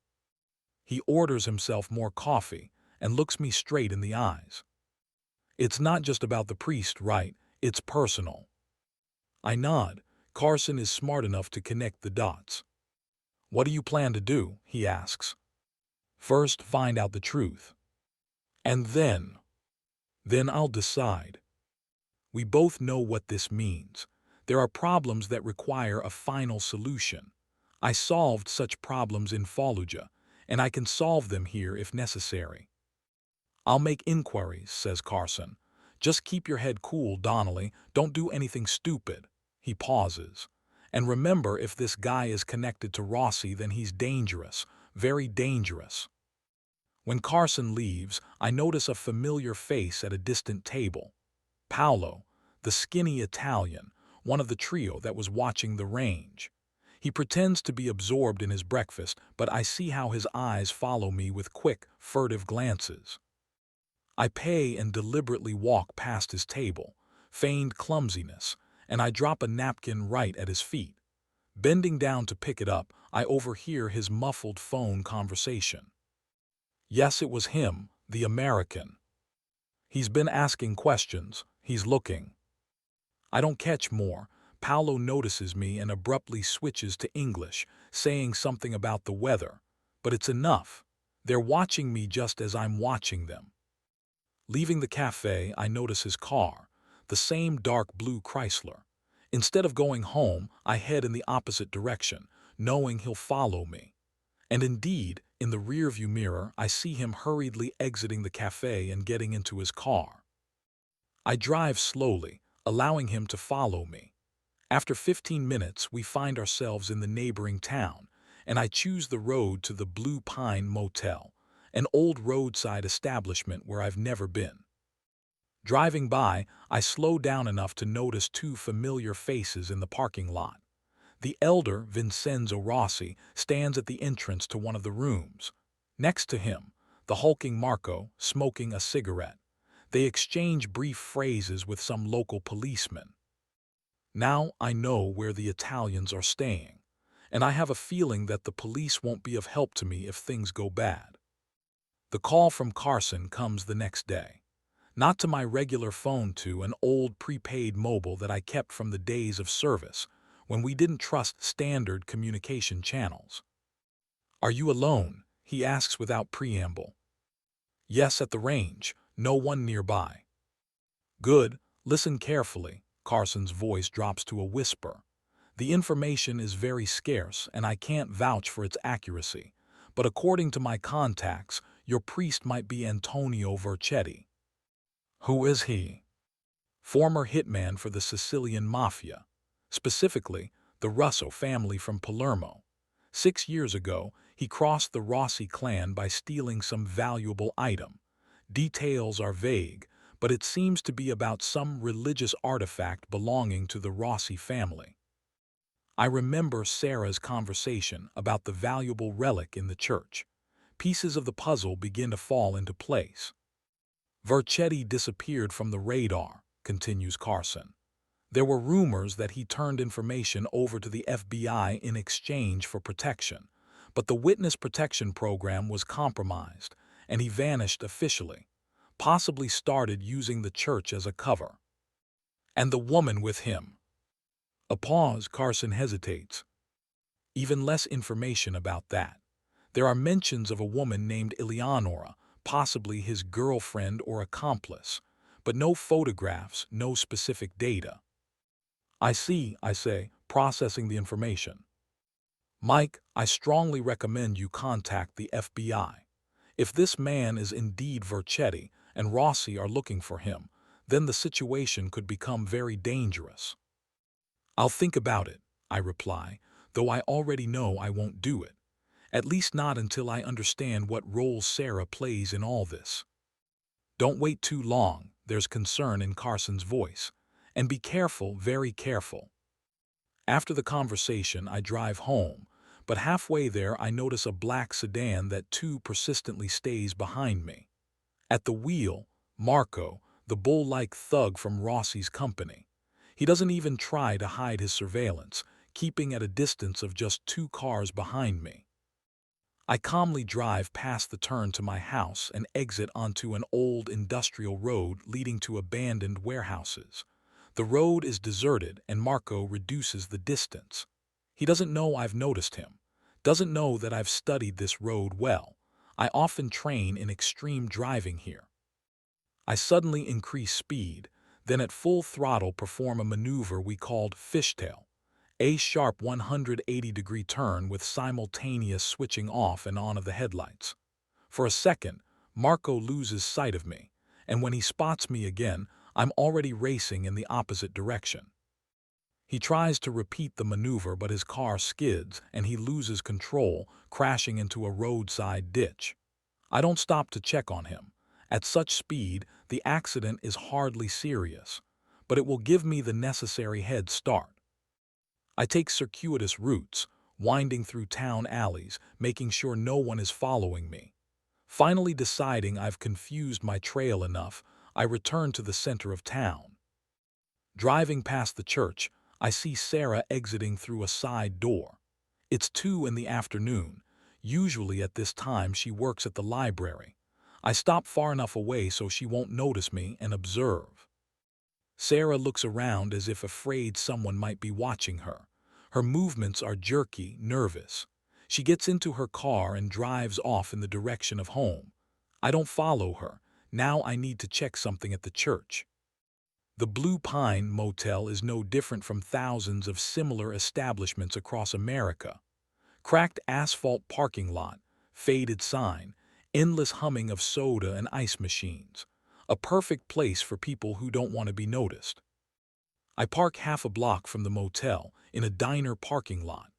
He orders himself more coffee and looks me straight in the eyes. "It's not just about the priest, right? It's personal." I nod. Carson is smart enough to connect the dots. "What do you plan to do?" he asks. "First, find out the truth. And then I'll decide." We both know what this means. There are problems that require a final solution. I solved such problems in Fallujah, and I can solve them here if necessary. "I'll make inquiries," says Carson. "Just keep your head cool, Donnelly. Don't do anything stupid." He pauses. "And remember, if this guy is connected to Rossi, then he's dangerous, very dangerous." When Carson leaves, I notice a familiar face at a distant table. Paolo, the skinny Italian, one of the trio that was watching the range. He pretends to be absorbed in his breakfast, but I see how his eyes follow me with quick, furtive glances. I pay and deliberately walk past his table, feigned clumsiness, and I drop a napkin right at his feet. Bending down to pick it up, I overhear his muffled phone conversation. Yes, it was him, the American. "He's been asking questions. He's looking." I don't catch more. Paolo notices me and abruptly switches to English, saying something about the weather. But it's enough. They're watching me just as I'm watching them. Leaving the cafe, I notice his car, the same dark blue Chrysler. Instead of going home, I head in the opposite direction, knowing he'll follow me. And indeed, in the rearview mirror, I see him hurriedly exiting the cafe and getting into his car. I drive slowly, allowing him to follow me. After 15 minutes, we find ourselves in the neighboring town, and I choose the road to the Blue Pine Motel, an old roadside establishment where I've never been. Driving by, I slow down enough to notice two familiar faces in the parking lot. The elder, Vincenzo Rossi, stands at the entrance to one of the rooms. Next to him, the hulking Marco, smoking a cigarette. They exchange brief phrases with some local policeman. Now I know where the Italians are staying, and I have a feeling that the police won't be of help to me if things go bad. The call from Carson comes the next day. Not to my regular phone, to an old prepaid mobile that I kept from the days of service, when we didn't trust standard communication channels. "Are you alone?" he asks without preamble. "Yes, at the range. No one nearby." "Good. Listen carefully." Carson's voice drops to a whisper. "The information is very scarce, and I can't vouch for its accuracy. But according to my contacts, your priest might be Antonio Vercetti." "Who is he?" "Former hitman for the Sicilian Mafia. Specifically, the Russo family from Palermo. 6 years ago, he crossed the Rossi clan by stealing some valuable item. Details are vague, but it seems to be about some religious artifact belonging to the Rossi family." I remember Sarah's conversation about the valuable relic in the church. Pieces of the puzzle begin to fall into place. "Vercetti disappeared from the radar," continues Carson. "There were rumors that he turned information over to the FBI in exchange for protection, but the witness protection program was compromised, and he vanished officially, possibly started using the church as a cover." "And the woman with him?" A pause. Carson hesitates. "Even less information about that. There are mentions of a woman named Eleonora, possibly his girlfriend or accomplice, but no photographs, no specific data." "I see," I say, processing the information. "Mike, I strongly recommend you contact the FBI. If this man is indeed Vercetti and Rossi are looking for him, then the situation could become very dangerous." "I'll think about it," I reply, though I already know I won't do it. At least not until I understand what role Sarah plays in all this. "Don't wait too long," there's concern in Carson's voice. "And be careful, very careful." After the conversation, I drive home, but halfway there I notice a black sedan that too persistently stays behind me. At the wheel, Marco, the bull-like thug from Rossi's company. He doesn't even try to hide his surveillance, keeping at a distance of just 2 cars behind me. I calmly drive past the turn to my house and exit onto an old industrial road leading to abandoned warehouses. The road is deserted and Marco reduces the distance. He doesn't know I've noticed him, doesn't know that I've studied this road well. I often train in extreme driving here. I suddenly increase speed, then at full throttle perform a maneuver we called fishtail, a sharp 180-degree turn with simultaneous switching off and on of the headlights. For a second, Marco loses sight of me, and when he spots me again, I'm already racing in the opposite direction. He tries to repeat the maneuver, but his car skids and he loses control, crashing into a roadside ditch. I don't stop to check on him. At such speed, the accident is hardly serious, but it will give me the necessary head start. I take circuitous routes, winding through town alleys, making sure no one is following me. Finally deciding I've confused my trail enough, I return to the center of town. Driving past the church, I see Sarah exiting through a side door. It's 2 in the afternoon. Usually at this time she works at the library. I stop far enough away so she won't notice me and observe. Sarah looks around as if afraid someone might be watching her. Her movements are jerky, nervous. She gets into her car and drives off in the direction of home. I don't follow her. Now I need to check something at the church. The Blue Pine Motel is no different from thousands of similar establishments across America. Cracked asphalt parking lot, faded sign, endless humming of soda and ice machines. A perfect place for people who don't want to be noticed. I park half a block from the motel in a diner parking lot.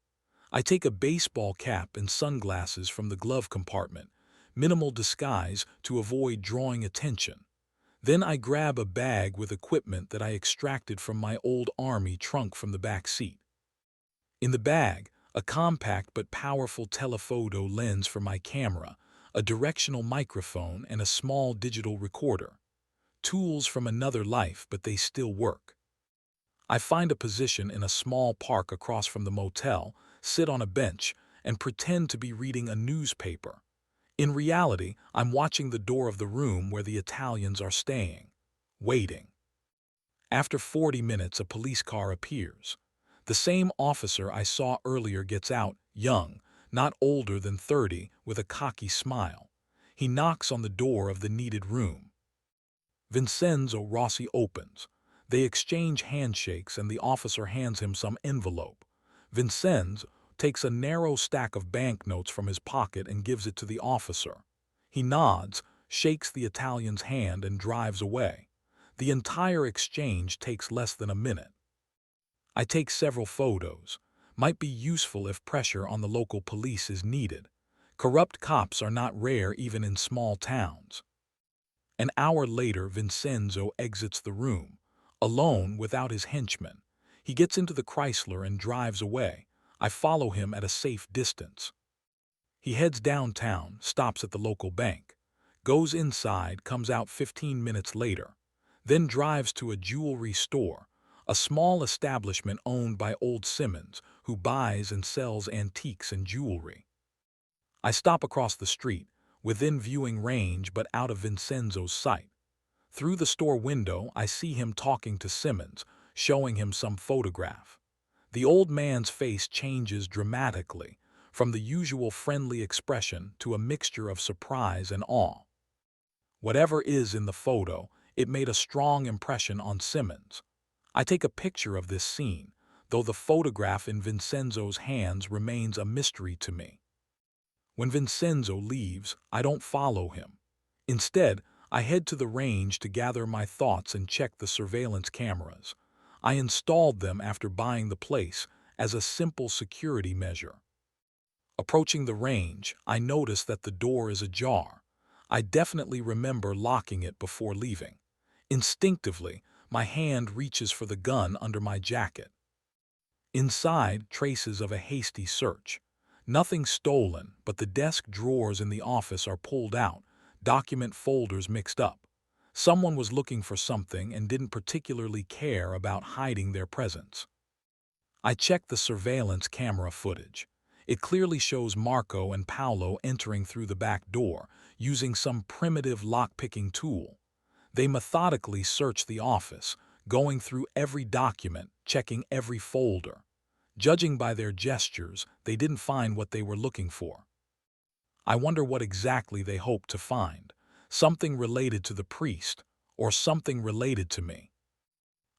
I take a baseball cap and sunglasses from the glove compartment, minimal disguise to avoid drawing attention. Then I grab a bag with equipment that I extracted from my old army trunk from the back seat. In the bag, a compact but powerful telephoto lens for my camera, a directional microphone, and a small digital recorder. Tools from another life, but they still work. I find a position in a small park across from the motel, sit on a bench, and pretend to be reading a newspaper. In reality, I'm watching the door of the room where the Italians are staying, waiting. After 40 minutes, a police car appears. The same officer I saw earlier gets out, young, not older than 30, with a cocky smile. He knocks on the door of the needed room. Vincenzo Rossi opens. They exchange handshakes and the officer hands him some envelope. Vincenzo takes a narrow stack of banknotes from his pocket and gives it to the officer. He nods, shakes the Italian's hand, and drives away. The entire exchange takes less than a minute. I take several photos. Might be useful if pressure on the local police is needed. Corrupt cops are not rare even in small towns. An hour later, Vincenzo exits the room, alone without his henchmen. He gets into the Chrysler and drives away. I follow him at a safe distance. He heads downtown, stops at the local bank, goes inside, comes out 15 minutes later, then drives to a jewelry store, a small establishment owned by old Simmons, who buys and sells antiques and jewelry. I stop across the street, within viewing range but out of Vincenzo's sight. Through the store window, I see him talking to Simmons, showing him some photograph. The old man's face changes dramatically, from the usual friendly expression to a mixture of surprise and awe. Whatever is in the photo, it made a strong impression on Simmons. I take a picture of this scene, though the photograph in Vincenzo's hands remains a mystery to me. When Vincenzo leaves, I don't follow him. Instead, I head to the range to gather my thoughts and check the surveillance cameras. I installed them after buying the place as a simple security measure. Approaching the range, I notice that the door is ajar. I definitely remember locking it before leaving. Instinctively, my hand reaches for the gun under my jacket. Inside, traces of a hasty search. Nothing stolen, but the desk drawers in the office are pulled out, document folders mixed up. Someone was looking for something and didn't particularly care about hiding their presence. I check the surveillance camera footage. It clearly shows Marco and Paolo entering through the back door, using some primitive lock-picking tool. They methodically search the office, going through every document, checking every folder. Judging by their gestures, they didn't find what they were looking for. I wonder what exactly they hoped to find. Something related to the priest, or something related to me.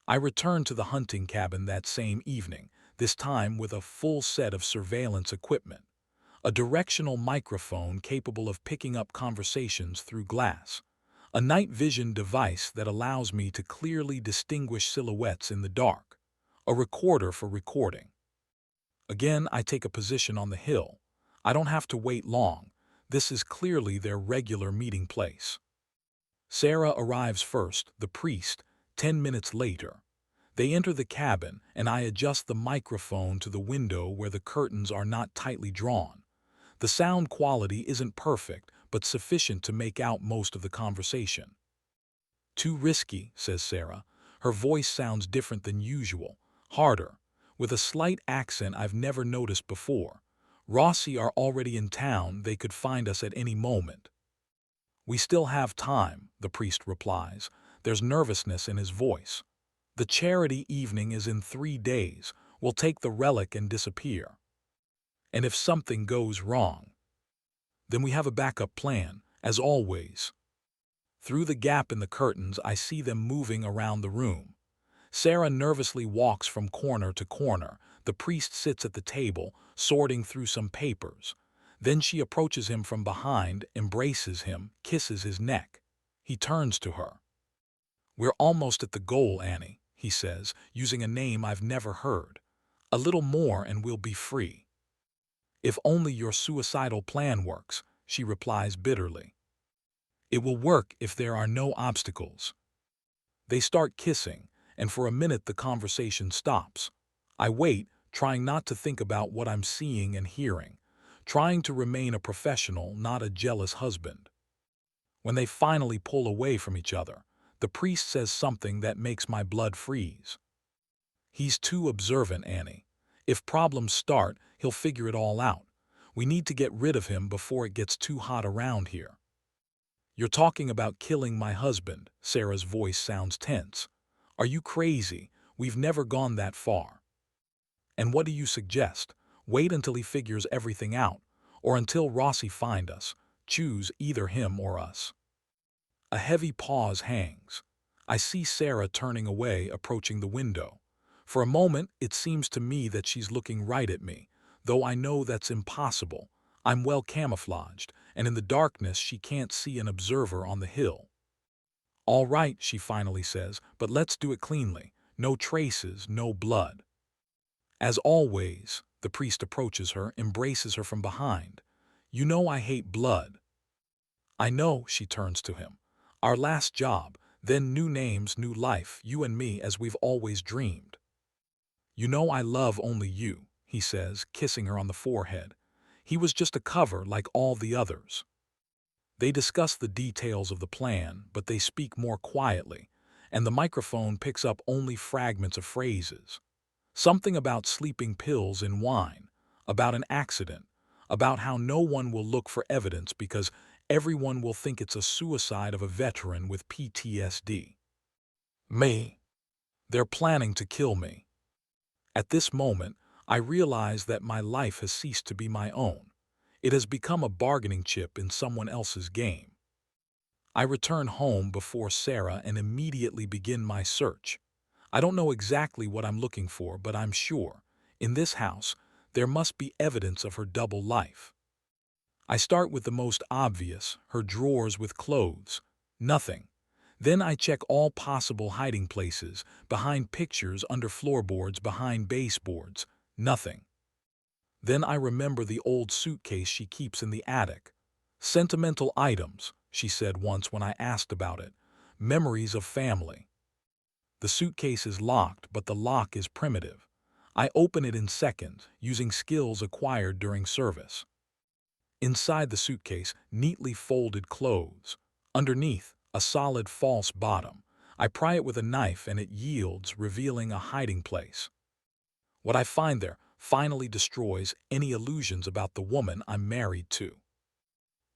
I returned to the hunting cabin that same evening, this time with a full set of surveillance equipment. A directional microphone capable of picking up conversations through glass. A night vision device that allows me to clearly distinguish silhouettes in the dark. A recorder for recording. Again, I take a position on the hill. I don't have to wait long. This is clearly their regular meeting place. Sarah arrives first, the priest, 10 minutes later. They enter the cabin, and I adjust the microphone to the window where the curtains are not tightly drawn. The sound quality isn't perfect, but sufficient to make out most of the conversation. "Too risky," says Sarah. Her voice sounds different than usual, harder, with a slight accent I've never noticed before. "Rossi are already in town, they could find us at any moment." "We still have time," the priest replies. There's nervousness in his voice. "The charity evening is in 3 days. We'll take the relic and disappear. And if something goes wrong, then we have a backup plan, as always." Through the gap in the curtains, I see them moving around the room. Sarah nervously walks from corner to corner. The priest sits at the table, sorting through some papers. Then she approaches him from behind, embraces him, kisses his neck. He turns to her. "We're almost at the goal, Annie," he says, using a name I've never heard. "A little more and we'll be free." "If only your suicidal plan works," she replies bitterly. "It will work if there are no obstacles." They start kissing, and for a minute the conversation stops. I wait, trying not to think about what I'm seeing and hearing, trying to remain a professional, not a jealous husband. When they finally pull away from each other, the priest says something that makes my blood freeze. "He's too observant, Annie. If problems start, he'll figure it all out. We need to get rid of him before it gets too hot around here." "You're talking about killing my husband." Sarah's voice sounds tense. "Are you crazy? We've never gone that far." "And what do you suggest? Wait until he figures everything out, or until Rossi find us. Choose either him or us." A heavy pause hangs. I see Sarah turning away, approaching the window. For a moment, it seems to me that she's looking right at me, though I know that's impossible. I'm well camouflaged, and in the darkness she can't see an observer on the hill. "All right," she finally says, "but let's do it cleanly. No traces, no blood." As always, the priest approaches her, embraces her from behind. "You know I hate blood." "I know," she turns to him. "Our last job, then new names, new life, you and me as we've always dreamed." "You know I love only you," he says, kissing her on the forehead. "He was just a cover like all the others." They discuss the details of the plan, but they speak more quietly, and the microphone picks up only fragments of phrases. Something about sleeping pills in wine, about an accident, about how no one will look for evidence because everyone will think it's a suicide of a veteran with PTSD. Me. They're planning to kill me. At this moment, I realize that my life has ceased to be my own. It has become a bargaining chip in someone else's game. I return home before Sarah and immediately begin my search. I don't know exactly what I'm looking for, but I'm sure, in this house, there must be evidence of her double life. I start with the most obvious, her drawers with clothes. Nothing. Then I check all possible hiding places, behind pictures, under floorboards, behind baseboards. Nothing. Then I remember the old suitcase she keeps in the attic. "Sentimental items," she said once when I asked about it. "Memories of family." The suitcase is locked, but the lock is primitive. I open it in seconds, using skills acquired during service. Inside the suitcase, neatly folded clothes. Underneath, a solid false bottom. I pry it with a knife and it yields, revealing a hiding place. What I find there finally destroys any illusions about the woman I'm married to.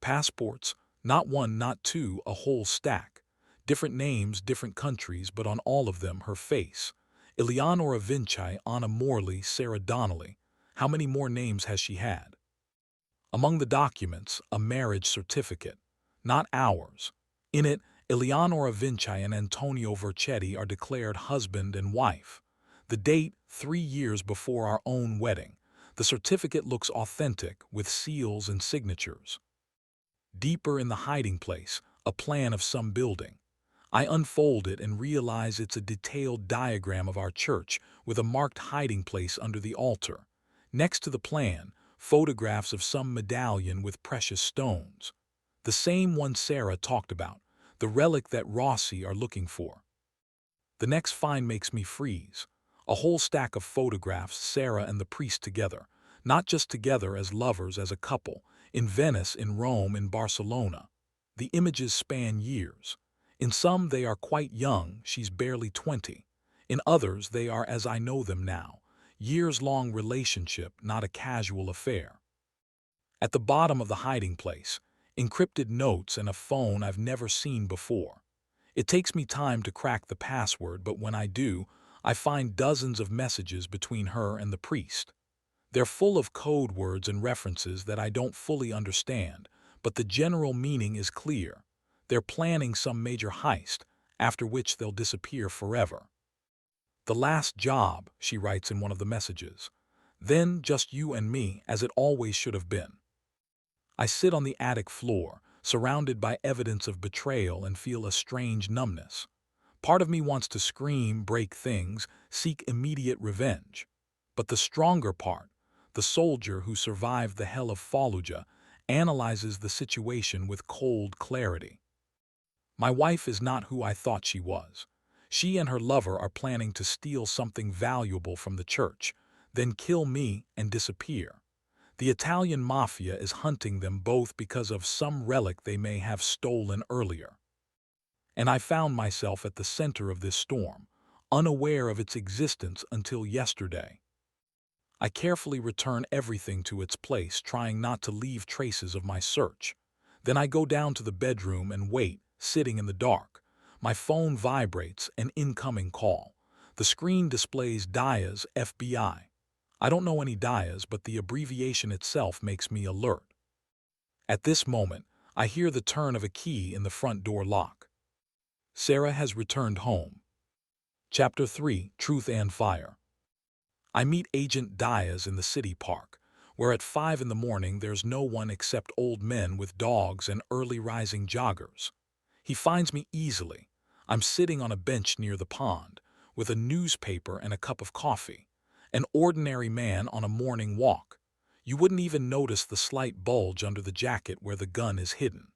Passports, not one, not two, a whole stack. Different names, different countries, but on all of them her face. Eleonora Vinci, Anna Morley, Sarah Donnelly. How many more names has she had? Among the documents, a marriage certificate. Not ours. In it, Eleonora Vinci and Antonio Vercetti are declared husband and wife. The date, 3 years before our own wedding. The certificate looks authentic, with seals and signatures. Deeper in the hiding place, a plan of some building. I unfold it and realize it's a detailed diagram of our church with a marked hiding place under the altar. Next to the plan, photographs of some medallion with precious stones. The same one Sarah talked about, the relic that Rossi are looking for. The next find makes me freeze. A whole stack of photographs, Sarah and the priest together. Not just together as lovers, as a couple. In Venice, in Rome, in Barcelona. The images span years. In some they are quite young, she's barely 20. In others they are as I know them now. Years-long relationship, not a casual affair. At the bottom of the hiding place, encrypted notes and a phone I've never seen before. It takes me time to crack the password, but when I do, I find dozens of messages between her and the priest. They're full of code words and references that I don't fully understand, but the general meaning is clear. They're planning some major heist, after which they'll disappear forever. The last job, she writes in one of the messages. Then just you and me, as it always should have been. I sit on the attic floor, surrounded by evidence of betrayal, and feel a strange numbness. Part of me wants to scream, break things, seek immediate revenge. But the stronger part, the soldier who survived the hell of Fallujah, analyzes the situation with cold clarity. My wife is not who I thought she was. She and her lover are planning to steal something valuable from the church, then kill me and disappear. The Italian mafia is hunting them both because of some relic they may have stolen earlier. And I found myself at the center of this storm, unaware of its existence until yesterday. I carefully return everything to its place, trying not to leave traces of my search. Then I go down to the bedroom and wait, sitting in the dark. My phone vibrates, an incoming call. The screen displays Diaz, FBI. I don't know any Diaz, but the abbreviation itself makes me alert. At this moment, I hear the turn of a key in the front door lock. Sarah has returned home. Chapter 3: Truth and Fire. I meet Agent Diaz in the city park, where at 5 in the morning there's no one except old men with dogs and early rising joggers. He finds me easily. I'm sitting on a bench near the pond, with a newspaper and a cup of coffee. An ordinary man on a morning walk. You wouldn't even notice the slight bulge under the jacket where the gun is hidden.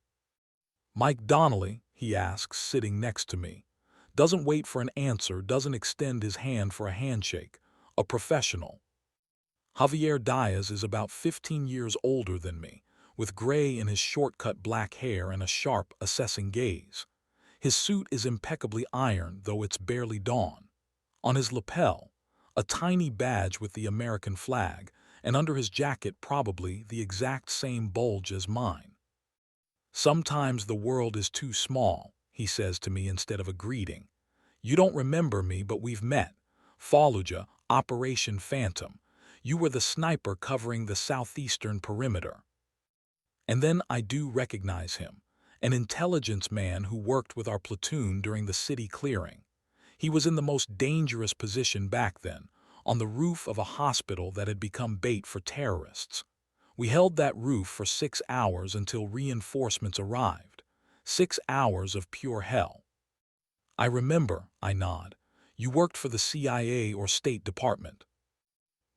"Mike Donnelly?" he asks, sitting next to me. Doesn't wait for an answer, doesn't extend his hand for a handshake. A professional. Javier Diaz is about 15 years older than me, with gray in his short-cut black hair and a sharp, assessing gaze. His suit is impeccably ironed, though it's barely dawn. On his lapel, a tiny badge with the American flag, and under his jacket probably the exact same bulge as mine. "Sometimes the world is too small," he says to me instead of a greeting. "You don't remember me, but we've met. Fallujah, Operation Phantom. You were the sniper covering the southeastern perimeter." And then I do recognize him, an intelligence man who worked with our platoon during the city clearing. He was in the most dangerous position back then, on the roof of a hospital that had become bait for terrorists. We held that roof for 6 hours until reinforcements arrived. 6 hours of pure hell. "I remember," I nod. "You worked for the CIA or State Department."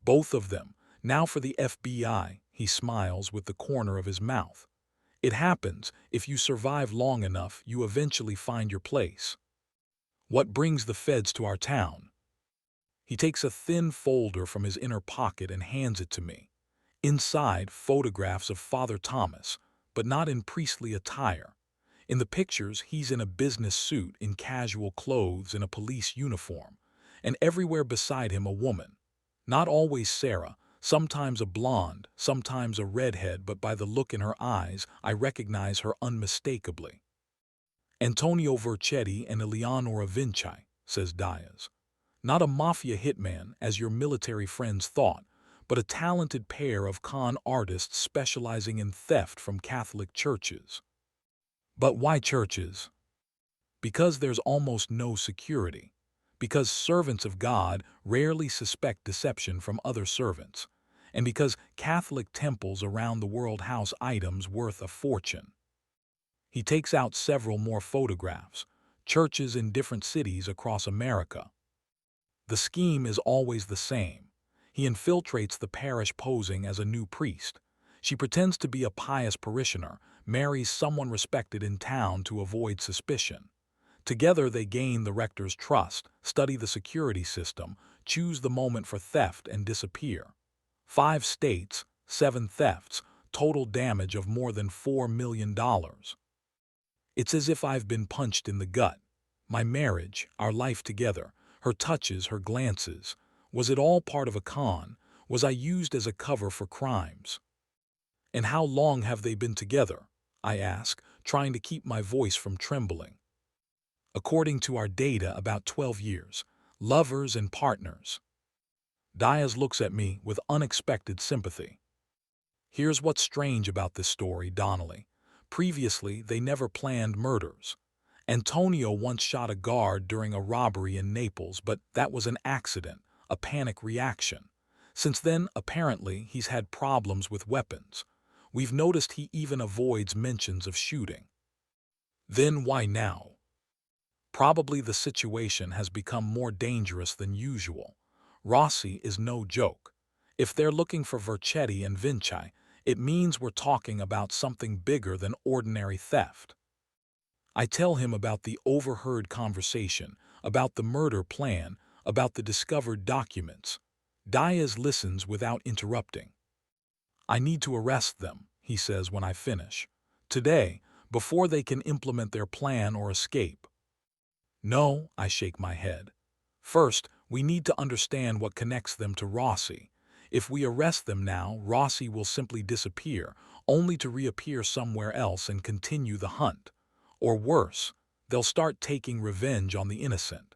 "Both of them. Now for the FBI," he smiles with the corner of his mouth. "It happens, if you survive long enough, you eventually find your place." "What brings the feds to our town?" He takes a thin folder from his inner pocket and hands it to me. Inside, photographs of Father Thomas, but not in priestly attire. In the pictures, he's in a business suit, in casual clothes, in a police uniform, and everywhere beside him a woman. Not always Sarah, sometimes a blonde, sometimes a redhead, but by the look in her eyes, I recognize her unmistakably. "Antonio Vercetti and Eleonora Vinci," says Diaz. "Not a mafia hitman, as your military friends thought, but a talented pair of con artists specializing in theft from Catholic churches." "But why churches?" "Because there's almost no security. Because servants of God rarely suspect deception from other servants. And because Catholic temples around the world house items worth a fortune." He takes out several more photographs, churches in different cities across America. The scheme is always the same. He infiltrates the parish posing as a new priest. She pretends to be a pious parishioner, marries someone respected in town to avoid suspicion. Together they gain the rector's trust, study the security system, choose the moment for theft, and disappear. 5 states, 7 thefts, total damage of more than $4 million. It's as if I've been punched in the gut. My marriage, our life together, her touches, her glances. Was it all part of a con? Was I used as a cover for crimes? "And how long have they been together?" I ask, trying to keep my voice from trembling. "According to our data, about 12 years. Lovers and partners." Diaz looks at me with unexpected sympathy. "Here's what's strange about this story, Donnelly. Previously, they never planned murders. Antonio once shot a guard during a robbery in Naples, but that was an accident, a panic reaction. Since then, apparently, he's had problems with weapons. We've noticed he even avoids mentions of shooting. Then why now? Probably the situation has become more dangerous than usual. Rossi is no joke. If they're looking for Vercetti and Vinci, it means we're talking about something bigger than ordinary theft. I tell him about the overheard conversation, about the murder plan, about the discovered documents. Diaz listens without interrupting. I need to arrest them, he says when I finish. Today, before they can implement their plan or escape. No, I shake my head. First, we need to understand what connects them to Rossi. If we arrest them now, Rossi will simply disappear, only to reappear somewhere else and continue the hunt. Or worse, they'll start taking revenge on the innocent.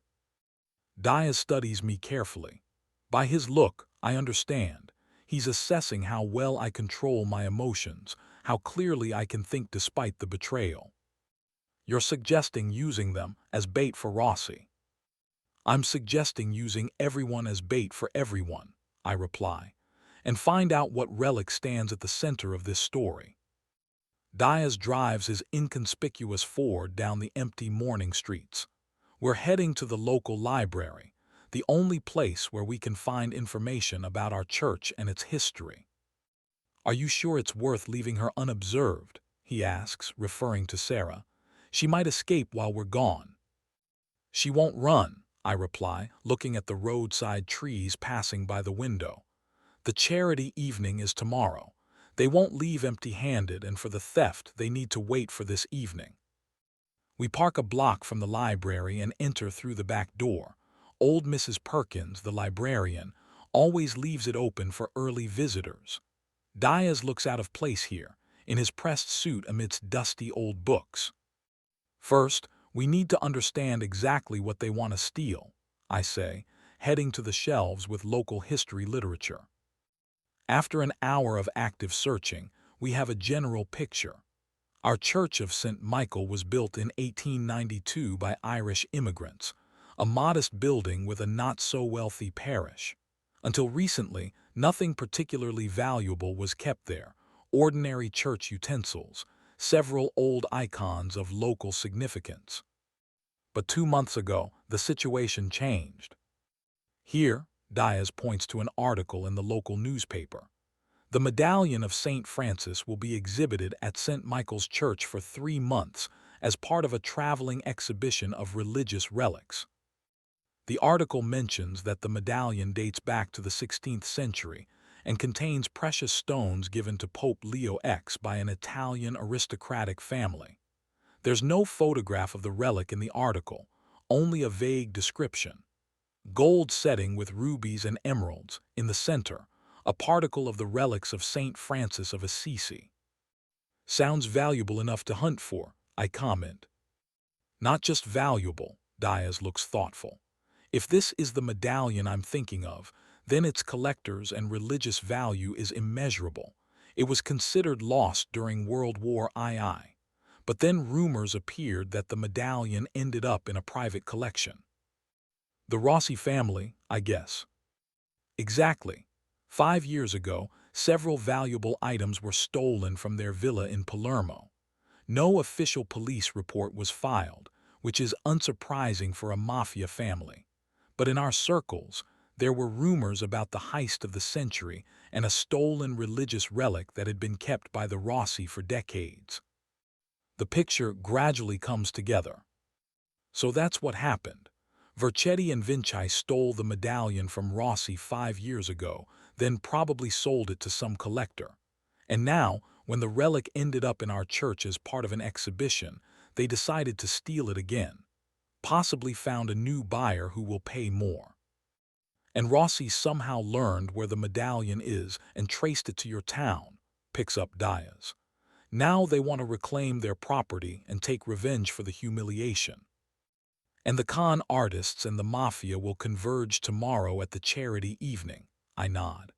Diaz studies me carefully. By his look, I understand. He's assessing how well I control my emotions, how clearly I can think despite the betrayal. You're suggesting using them as bait for Rossi. I'm suggesting using everyone as bait for everyone, I reply, and find out what relic stands at the center of this story. Diaz drives his inconspicuous Ford down the empty morning streets. We're heading to the local library, the only place where we can find information about our church and its history. Are you sure it's worth leaving her unobserved? He asks, referring to Sarah. She might escape while we're gone. She won't run, I reply, looking at the roadside trees passing by the window. The charity evening is tomorrow. They won't leave empty-handed, and for the theft, they need to wait for this evening. We park a block from the library and enter through the back door. Old Mrs. Perkins, the librarian, always leaves it open for early visitors. Diaz looks out of place here, in his pressed suit amidst dusty old books. First, we need to understand exactly what they want to steal, I say, heading to the shelves with local history literature. After an hour of active searching, we have a general picture. Our Church of St. Michael was built in 1892 by Irish immigrants, a modest building with a not-so-wealthy parish. Until recently, nothing particularly valuable was kept there: ordinary church utensils, several old icons of local significance. But 2 months ago, the situation changed. Here, Diaz points to an article in the local newspaper. The medallion of St. Francis will be exhibited at St. Michael's Church for 3 months as part of a traveling exhibition of religious relics. The article mentions that the medallion dates back to the 16th century and contains precious stones given to Pope Leo X by an Italian aristocratic family. There's no photograph of the relic in the article, only a vague description. Gold setting with rubies and emeralds in the center, a particle of the relics of St. Francis of Assisi. Sounds valuable enough to hunt for, I comment. Not just valuable, Diaz looks thoughtful. If this is the medallion I'm thinking of, then its collector's and religious value is immeasurable. It was considered lost during World War II. But then rumors appeared that the medallion ended up in a private collection. The Rossi family, I guess. Exactly. 5 years ago, several valuable items were stolen from their villa in Palermo. No official police report was filed, which is unsurprising for a mafia family. But in our circles, there were rumors about the heist of the century and a stolen religious relic that had been kept by the Rossi for decades. The picture gradually comes together. So that's what happened. Vercetti and Vinci stole the medallion from Rossi 5 years ago, then probably sold it to some collector. And now, when the relic ended up in our church as part of an exhibition, they decided to steal it again. Possibly found a new buyer who will pay more. And Rossi somehow learned where the medallion is and traced it to your town, picks up Diaz. Now they want to reclaim their property and take revenge for the humiliation. And the con artists and the mafia will converge tomorrow at the charity evening, I nod.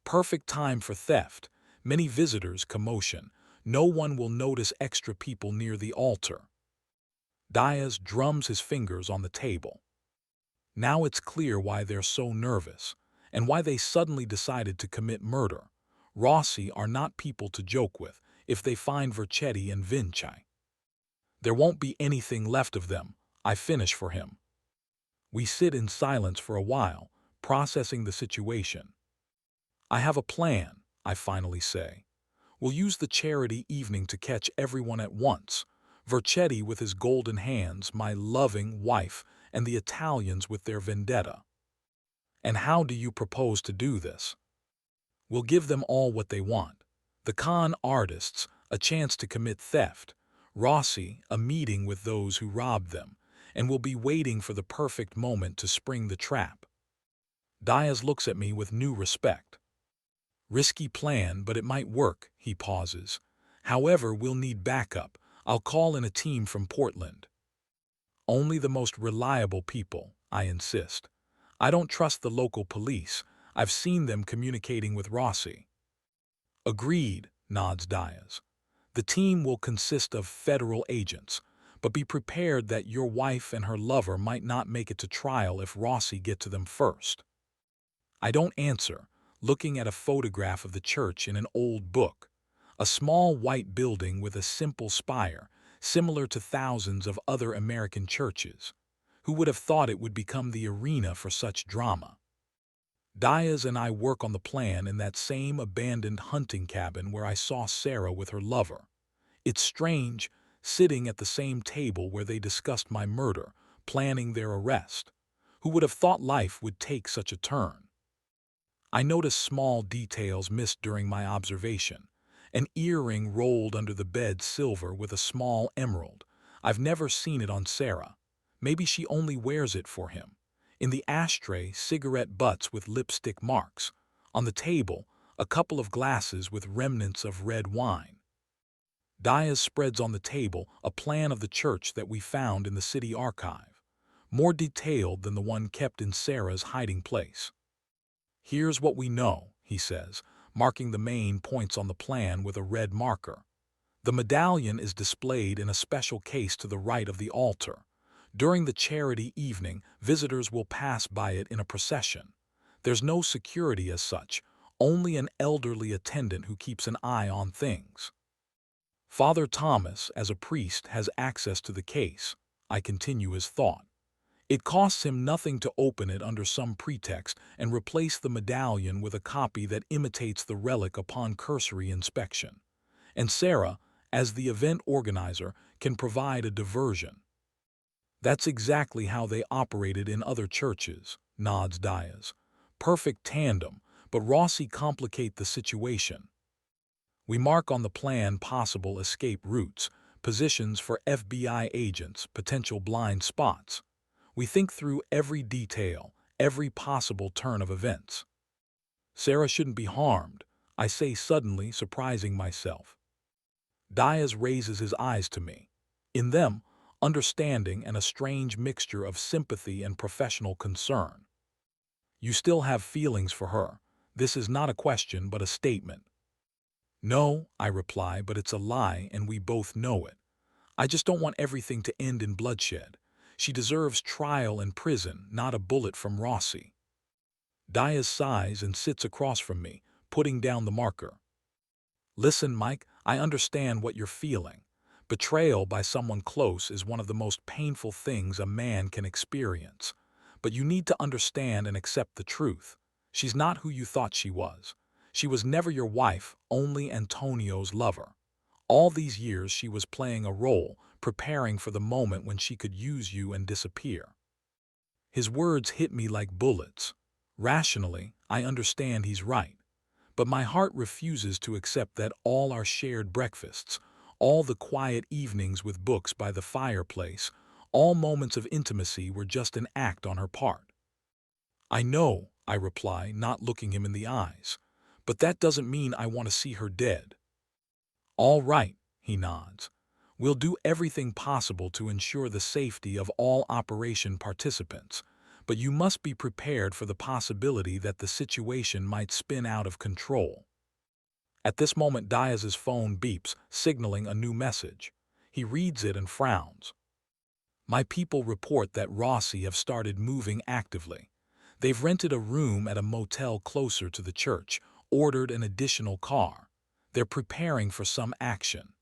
Perfect time for theft, many visitors, commotion, No one will notice extra people near the altar. Diaz drums his fingers on the table. Now it's clear why they're so nervous, and why they suddenly decided to commit murder. Rossi are not people to joke with if they find Vercetti and Vinci. There won't be anything left of them, I finish for him. We sit in silence for a while, processing the situation. I have a plan, I finally say. We'll use the charity evening to catch everyone at once. Vercetti with his golden hands, my loving wife, and the Italians with their vendetta. And how do you propose to do this? We'll give them all what they want. The con artists, a chance to commit theft. Rossi, a meeting with those who robbed them, and we'll be waiting for the perfect moment to spring the trap. Diaz looks at me with new respect. Risky plan, but it might work, he pauses. However, we'll need backup. I'll call in a team from Portland. Only the most reliable people, I insist. I don't trust the local police. I've seen them communicating with Rossi. Agreed, nods Diaz. The team will consist of federal agents, but be prepared that your wife and her lover might not make it to trial if Rossi get to them first. I don't answer, looking at a photograph of the church in an old book. A small white building with a simple spire, similar to thousands of other American churches. Who would have thought it would become the arena for such drama? Diaz and I work on the plan in that same abandoned hunting cabin where I saw Sarah with her lover. It's strange, sitting at the same table where they discussed my murder, planning their arrest. Who would have thought life would take such a turn? I notice small details missed during my observation. An earring rolled under the bed silver with a small emerald. I've never seen it on Sarah. Maybe she only wears it for him. In the ashtray, cigarette butts with lipstick marks. On the table, a couple of glasses with remnants of red wine. Diaz spreads on the table a plan of the church that we found in the city archive, more detailed than the one kept in Sarah's hiding place. Here's what we know, he says, marking the main points on the plan with a red marker. The medallion is displayed in a special case to the right of the altar. During the charity evening, visitors will pass by it in a procession. There's no security as such, only an elderly attendant who keeps an eye on things. Father Thomas, as a priest, has access to the case. I continue his thought. It costs him nothing to open it under some pretext and replace the medallion with a copy that imitates the relic upon cursory inspection. And Sarah, as the event organizer, can provide a diversion. That's exactly how they operated in other churches, nods Diaz. Perfect tandem, but Rossi complicate the situation. We mark on the plan possible escape routes, positions for FBI agents, potential blind spots. We think through every detail, every possible turn of events. Sarah shouldn't be harmed, I say suddenly, surprising myself. Diaz raises his eyes to me. In them, understanding and a strange mixture of sympathy and professional concern. You still have feelings for her. This is not a question but a statement. No, I reply, but it's a lie and we both know it. I just don't want everything to end in bloodshed. She deserves trial and prison, not a bullet from Rossi. Diaz sighs and sits across from me, putting down the marker. Listen, Mike, I understand what you're feeling. Betrayal by someone close is one of the most painful things a man can experience. But you need to understand and accept the truth. She's not who you thought she was. She was never your wife, only Antonio's lover. All these years she was playing a role, preparing for the moment when she could use you and disappear. His words hit me like bullets. Rationally, I understand he's right. But my heart refuses to accept that all our shared breakfasts, all the quiet evenings with books by the fireplace, all moments of intimacy were just an act on her part. I know, I reply, not looking him in the eyes. But that doesn't mean I want to see her dead. All right, he nods. We'll do everything possible to ensure the safety of all operation participants, but you must be prepared for the possibility that the situation might spin out of control. At this moment, Diaz's phone beeps, signaling a new message. He reads it and frowns. My people report that Rossi have started moving actively. They've rented a room at a motel closer to the church, ordered an additional car. They're preparing for some action.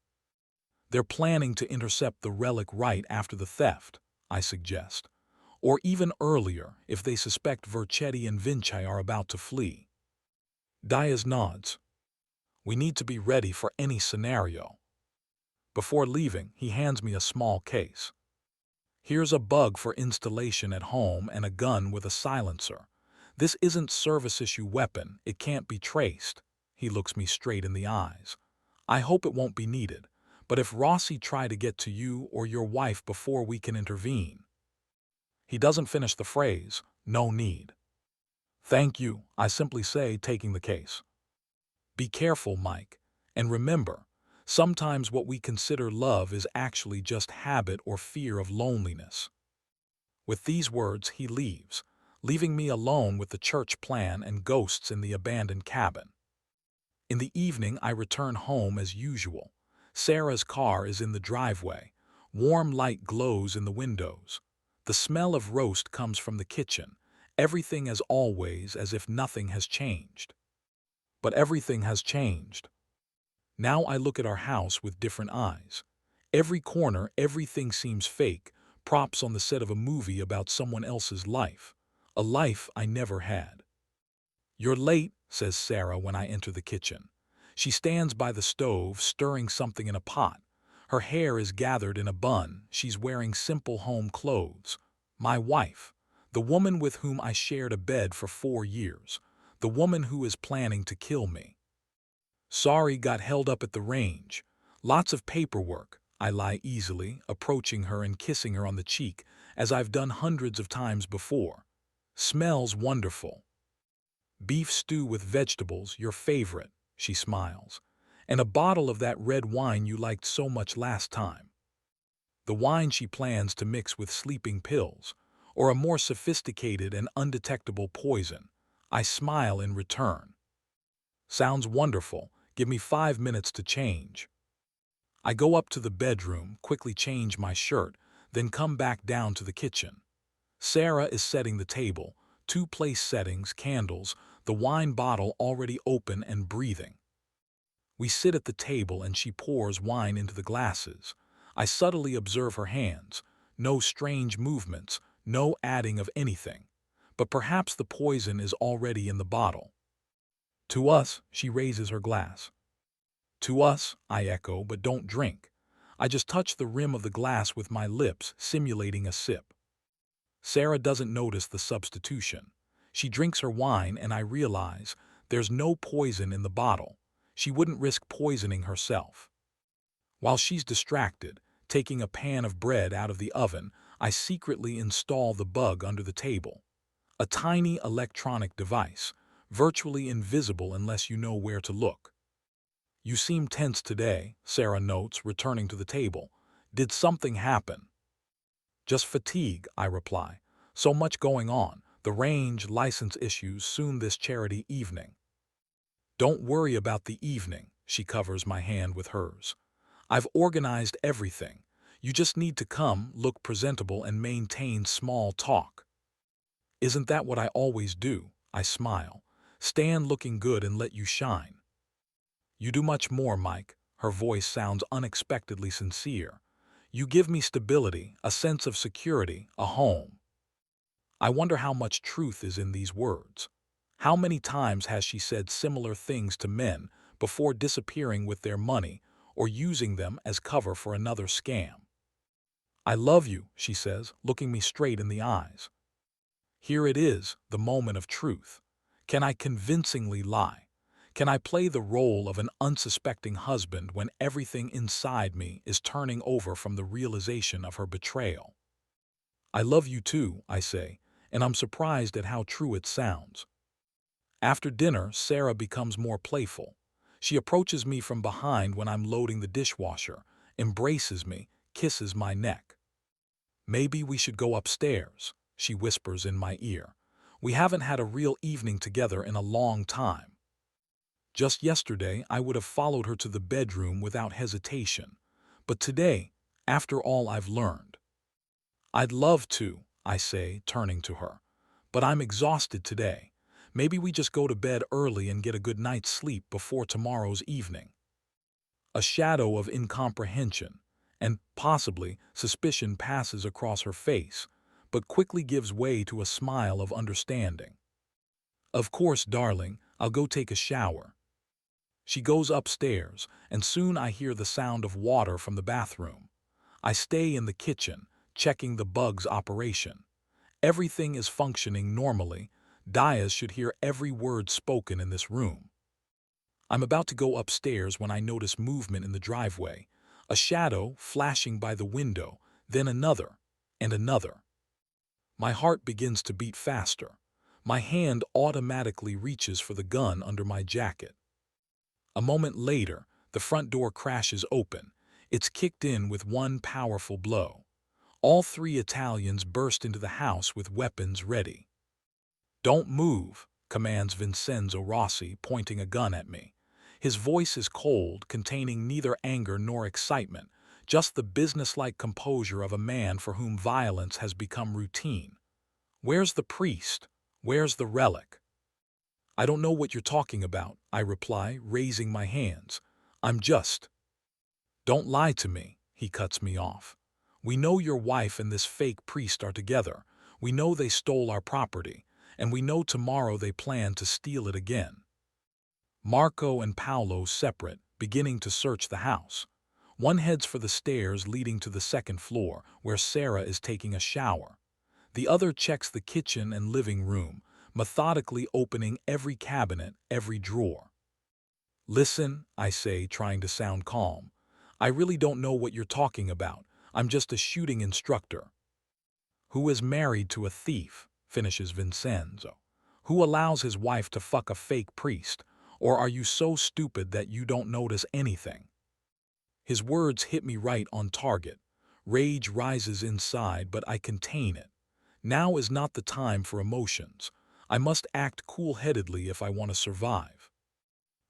They're planning to intercept the relic right after the theft, I suggest. Or even earlier if they suspect Vercetti and Vinci are about to flee. Diaz nods. We need to be ready for any scenario. Before leaving, he hands me a small case. Here's a bug for installation at home and a gun with a silencer. This isn't service-issue weapon, it can't be traced. He looks me straight in the eyes. I hope it won't be needed, but if Rossi try to get to you or your wife before we can intervene. He doesn't finish the phrase, no need. Thank you, I simply say, taking the case. Be careful, Mike, and remember, sometimes what we consider love is actually just habit or fear of loneliness. With these words, he leaves, leaving me alone with the church plan and ghosts in the abandoned cabin. In the evening, I return home as usual. Sarah's car is in the driveway. Warm light glows in the windows. The smell of roast comes from the kitchen. Everything as always, as if nothing has changed. But everything has changed. Now I look at our house with different eyes. Every corner, everything seems fake, props on the set of a movie about someone else's life. A life I never had. You're late, says Sarah when I enter the kitchen. She stands by the stove, stirring something in a pot. Her hair is gathered in a bun. She's wearing simple home clothes. My wife, the woman with whom I shared a bed for 4 years, the woman who is planning to kill me. Sorry, got held up at the range. Lots of paperwork. I lie easily, approaching her and kissing her on the cheek, as I've done hundreds of times before. Smells wonderful. Beef stew with vegetables, your favorite, she smiles. And a bottle of that red wine you liked so much last time. The wine she plans to mix with sleeping pills, or a more sophisticated and undetectable poison. I smile in return. Sounds wonderful. Give me 5 minutes to change. I go up to the bedroom, quickly change my shirt, then come back down to the kitchen. Sarah is setting the table, 2 place settings, candles, the wine bottle already open and breathing. We sit at the table and she pours wine into the glasses. I subtly observe her hands. No strange movements, no adding of anything. But perhaps the poison is already in the bottle. To us, she raises her glass. To us, I echo, but don't drink. I just touch the rim of the glass with my lips, simulating a sip. Sarah doesn't notice the substitution. She drinks her wine and I realize there's no poison in the bottle. She wouldn't risk poisoning herself. While she's distracted, taking a pan of bread out of the oven, I secretly install the bug under the table. A tiny electronic device, virtually invisible unless you know where to look. You seem tense today, Sarah notes, returning to the table. Did something happen? Just fatigue, I reply. So much going on. The range, license issues, soon this charity evening. Don't worry about the evening, she covers my hand with hers. I've organized everything. You just need to come, look presentable, and maintain small talk. Isn't that what I always do? I smile. Stand looking good and let you shine. You do much more, Mike. Her voice sounds unexpectedly sincere. You give me stability, a sense of security, a home. I wonder how much truth is in these words. How many times has she said similar things to men before disappearing with their money or using them as cover for another scam? I love you, she says, looking me straight in the eyes. Here it is, the moment of truth. Can I convincingly lie? Can I play the role of an unsuspecting husband when everything inside me is turning over from the realization of her betrayal? I love you too, I say, and I'm surprised at how true it sounds. After dinner, Sarah becomes more playful. She approaches me from behind when I'm loading the dishwasher, embraces me, kisses my neck. Maybe we should go upstairs, she whispers in my ear. We haven't had a real evening together in a long time. Just yesterday, I would have followed her to the bedroom without hesitation. But today, after all I've learned, I'd love to, I say, turning to her. But I'm exhausted today. Maybe we just go to bed early and get a good night's sleep before tomorrow's evening. A shadow of incomprehension and possibly suspicion passes across her face, but quickly gives way to a smile of understanding. Of course, darling, I'll go take a shower. She goes upstairs, and soon I hear the sound of water from the bathroom. I stay in the kitchen, checking the bug's operation. Everything is functioning normally. Diaz should hear every word spoken in this room. I'm about to go upstairs when I notice movement in the driveway, a shadow flashing by the window, then another, and another. My heart begins to beat faster. My hand automatically reaches for the gun under my jacket. A moment later, the front door crashes open. It's kicked in with one powerful blow. All three Italians burst into the house with weapons ready. "Don't move," commands Vincenzo Rossi, pointing a gun at me. His voice is cold, containing neither anger nor excitement, just the businesslike composure of a man for whom violence has become routine. "Where's the priest? Where's the relic?" "I don't know what you're talking about," I reply, raising my hands. "I'm just—" "Don't lie to me," he cuts me off. "We know your wife and this fake priest are together. We know they stole our property, and we know tomorrow they plan to steal it again." Marco and Paolo separate, beginning to search the house. One heads for the stairs leading to the second floor, where Sarah is taking a shower. The other checks the kitchen and living room, methodically opening every cabinet, every drawer. "Listen," I say, trying to sound calm. "I really don't know what you're talking about. I'm just a shooting instructor." "Who is married to a thief," finishes Vincenzo. "Who allows his wife to fuck a fake priest? Or are you so stupid that you don't notice anything?" His words hit me right on target. Rage rises inside, but I contain it. Now is not the time for emotions. I must act cool-headedly if I want to survive.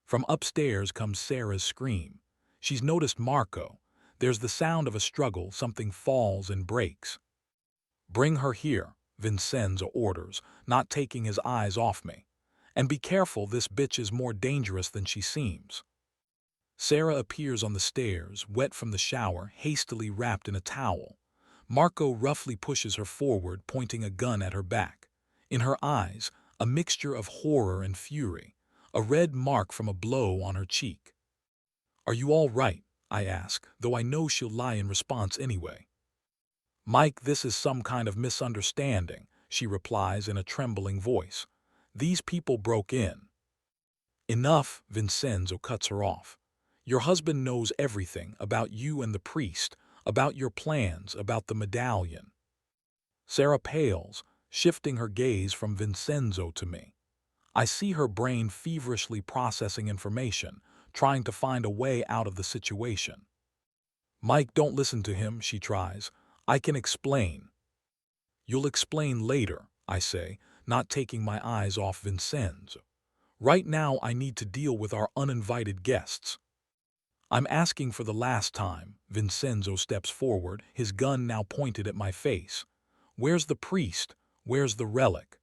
From upstairs comes Sarah's scream. She's noticed Marco. There's the sound of a struggle, something falls and breaks. "Bring her here," Vincenzo orders, not taking his eyes off me. "And be careful, this bitch is more dangerous than she seems." Sarah appears on the stairs, wet from the shower, hastily wrapped in a towel. Marco roughly pushes her forward, pointing a gun at her back. In her eyes, a mixture of horror and fury, a red mark from a blow on her cheek. "Are you all right?" I ask, though I know she'll lie in response anyway. "Mike, this is some kind of misunderstanding," she replies in a trembling voice. "These people broke in." "Enough," Vincenzo cuts her off. "Your husband knows everything about you and the priest, about your plans, about the medallion." Sarah pales, shifting her gaze from Vincenzo to me. I see her brain feverishly processing information, trying to find a way out of the situation. "Mike, don't listen to him," she tries. "I can explain." "You'll explain later," I say, not taking my eyes off Vincenzo. "Right now I need to deal with our uninvited guests." "I'm asking for the last time." Vincenzo steps forward, his gun now pointed at my face. "Where's the priest? Where's the relic?"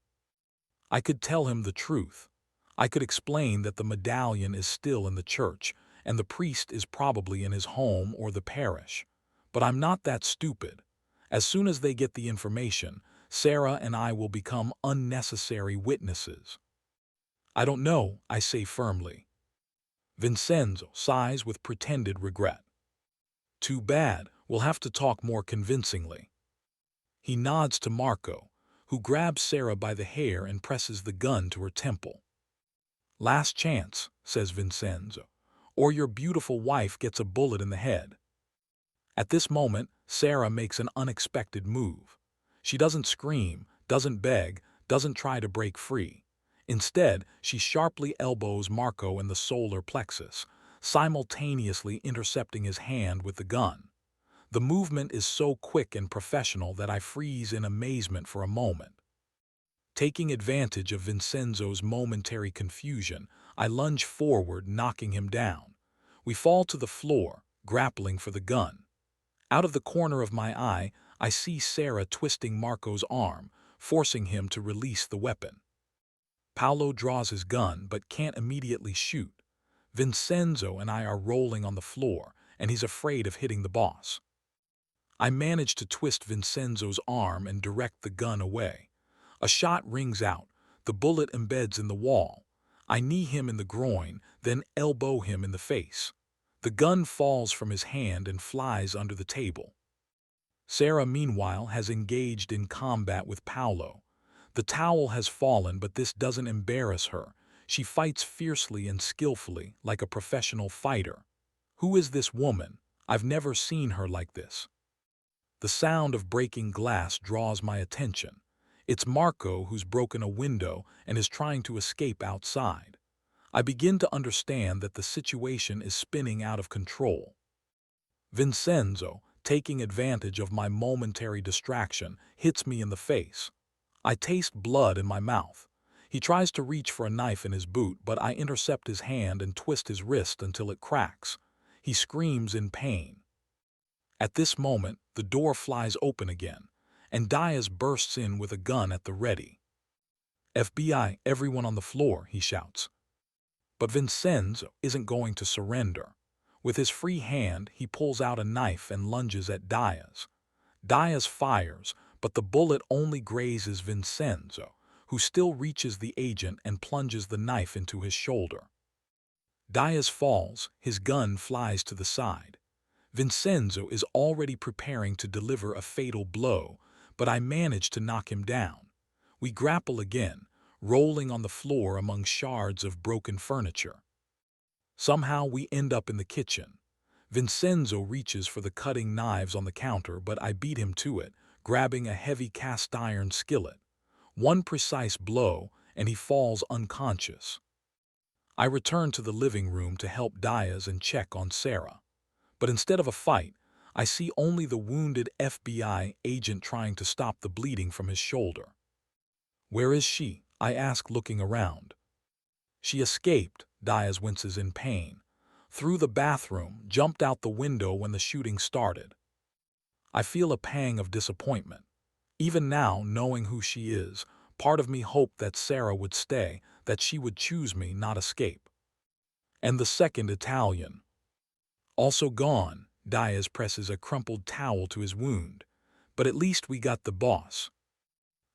I could tell him the truth. I could explain that the medallion is still in the church, and the priest is probably in his home or the parish. But I'm not that stupid. As soon as they get the information, Sarah and I will become unnecessary witnesses. "I don't know," I say firmly. Vincenzo sighs with pretended regret. "Too bad, we'll have to talk more convincingly." He nods to Marco, who grabs Sarah by the hair and presses the gun to her temple. "Last chance," says Vincenzo, "or your beautiful wife gets a bullet in the head." At this moment, Sarah makes an unexpected move. She doesn't scream, doesn't beg, doesn't try to break free. Instead, she sharply elbows Marco in the solar plexus, simultaneously intercepting his hand with the gun. The movement is so quick and professional that I freeze in amazement for a moment. Taking advantage of Vincenzo's momentary confusion, I lunge forward, knocking him down. We fall to the floor, grappling for the gun. Out of the corner of my eye, I see Sarah twisting Marco's arm, forcing him to release the weapon. Paolo draws his gun but can't immediately shoot. Vincenzo and I are rolling on the floor, and he's afraid of hitting the boss. I manage to twist Vincenzo's arm and direct the gun away. A shot rings out. The bullet embeds in the wall. I knee him in the groin, then elbow him in the face. The gun falls from his hand and flies under the table. Sarah, meanwhile, has engaged in combat with Paolo. The towel has fallen, but this doesn't embarrass her. She fights fiercely and skillfully, like a professional fighter. Who is this woman? I've never seen her like this. The sound of breaking glass draws my attention. It's Marco, who's broken a window and is trying to escape outside. I begin to understand that the situation is spinning out of control. Vincenzo, taking advantage of my momentary distraction, hits me in the face. I taste blood in my mouth. He tries to reach for a knife in his boot, but I intercept his hand and twist his wrist until it cracks. He screams in pain. At this moment, the door flies open again, and Diaz bursts in with a gun at the ready. "FBI, everyone on the floor," he shouts. But Vincenzo isn't going to surrender. With his free hand, he pulls out a knife and lunges at Diaz. Diaz fires, but the bullet only grazes Vincenzo, who still reaches the agent and plunges the knife into his shoulder. Diaz falls, his gun flies to the side. Vincenzo is already preparing to deliver a fatal blow, but I manage to knock him down. We grapple again, rolling on the floor among shards of broken furniture. Somehow we end up in the kitchen. Vincenzo reaches for the cutting knives on the counter, but I beat him to it, grabbing a heavy cast-iron skillet. One precise blow, and he falls unconscious. I return to the living room to help Diaz and check on Sarah. But instead of a fight, I see only the wounded FBI agent trying to stop the bleeding from his shoulder. "Where is she?" I ask, looking around. "She escaped," Diaz winces in pain. "Through the bathroom, jumped out the window when the shooting started." I feel a pang of disappointment. Even now, knowing who she is, part of me hoped that Sarah would stay, that she would choose me, not escape. "And the second Italian?" "Also gone." Diaz presses a crumpled towel to his wound. "But at least we got the boss."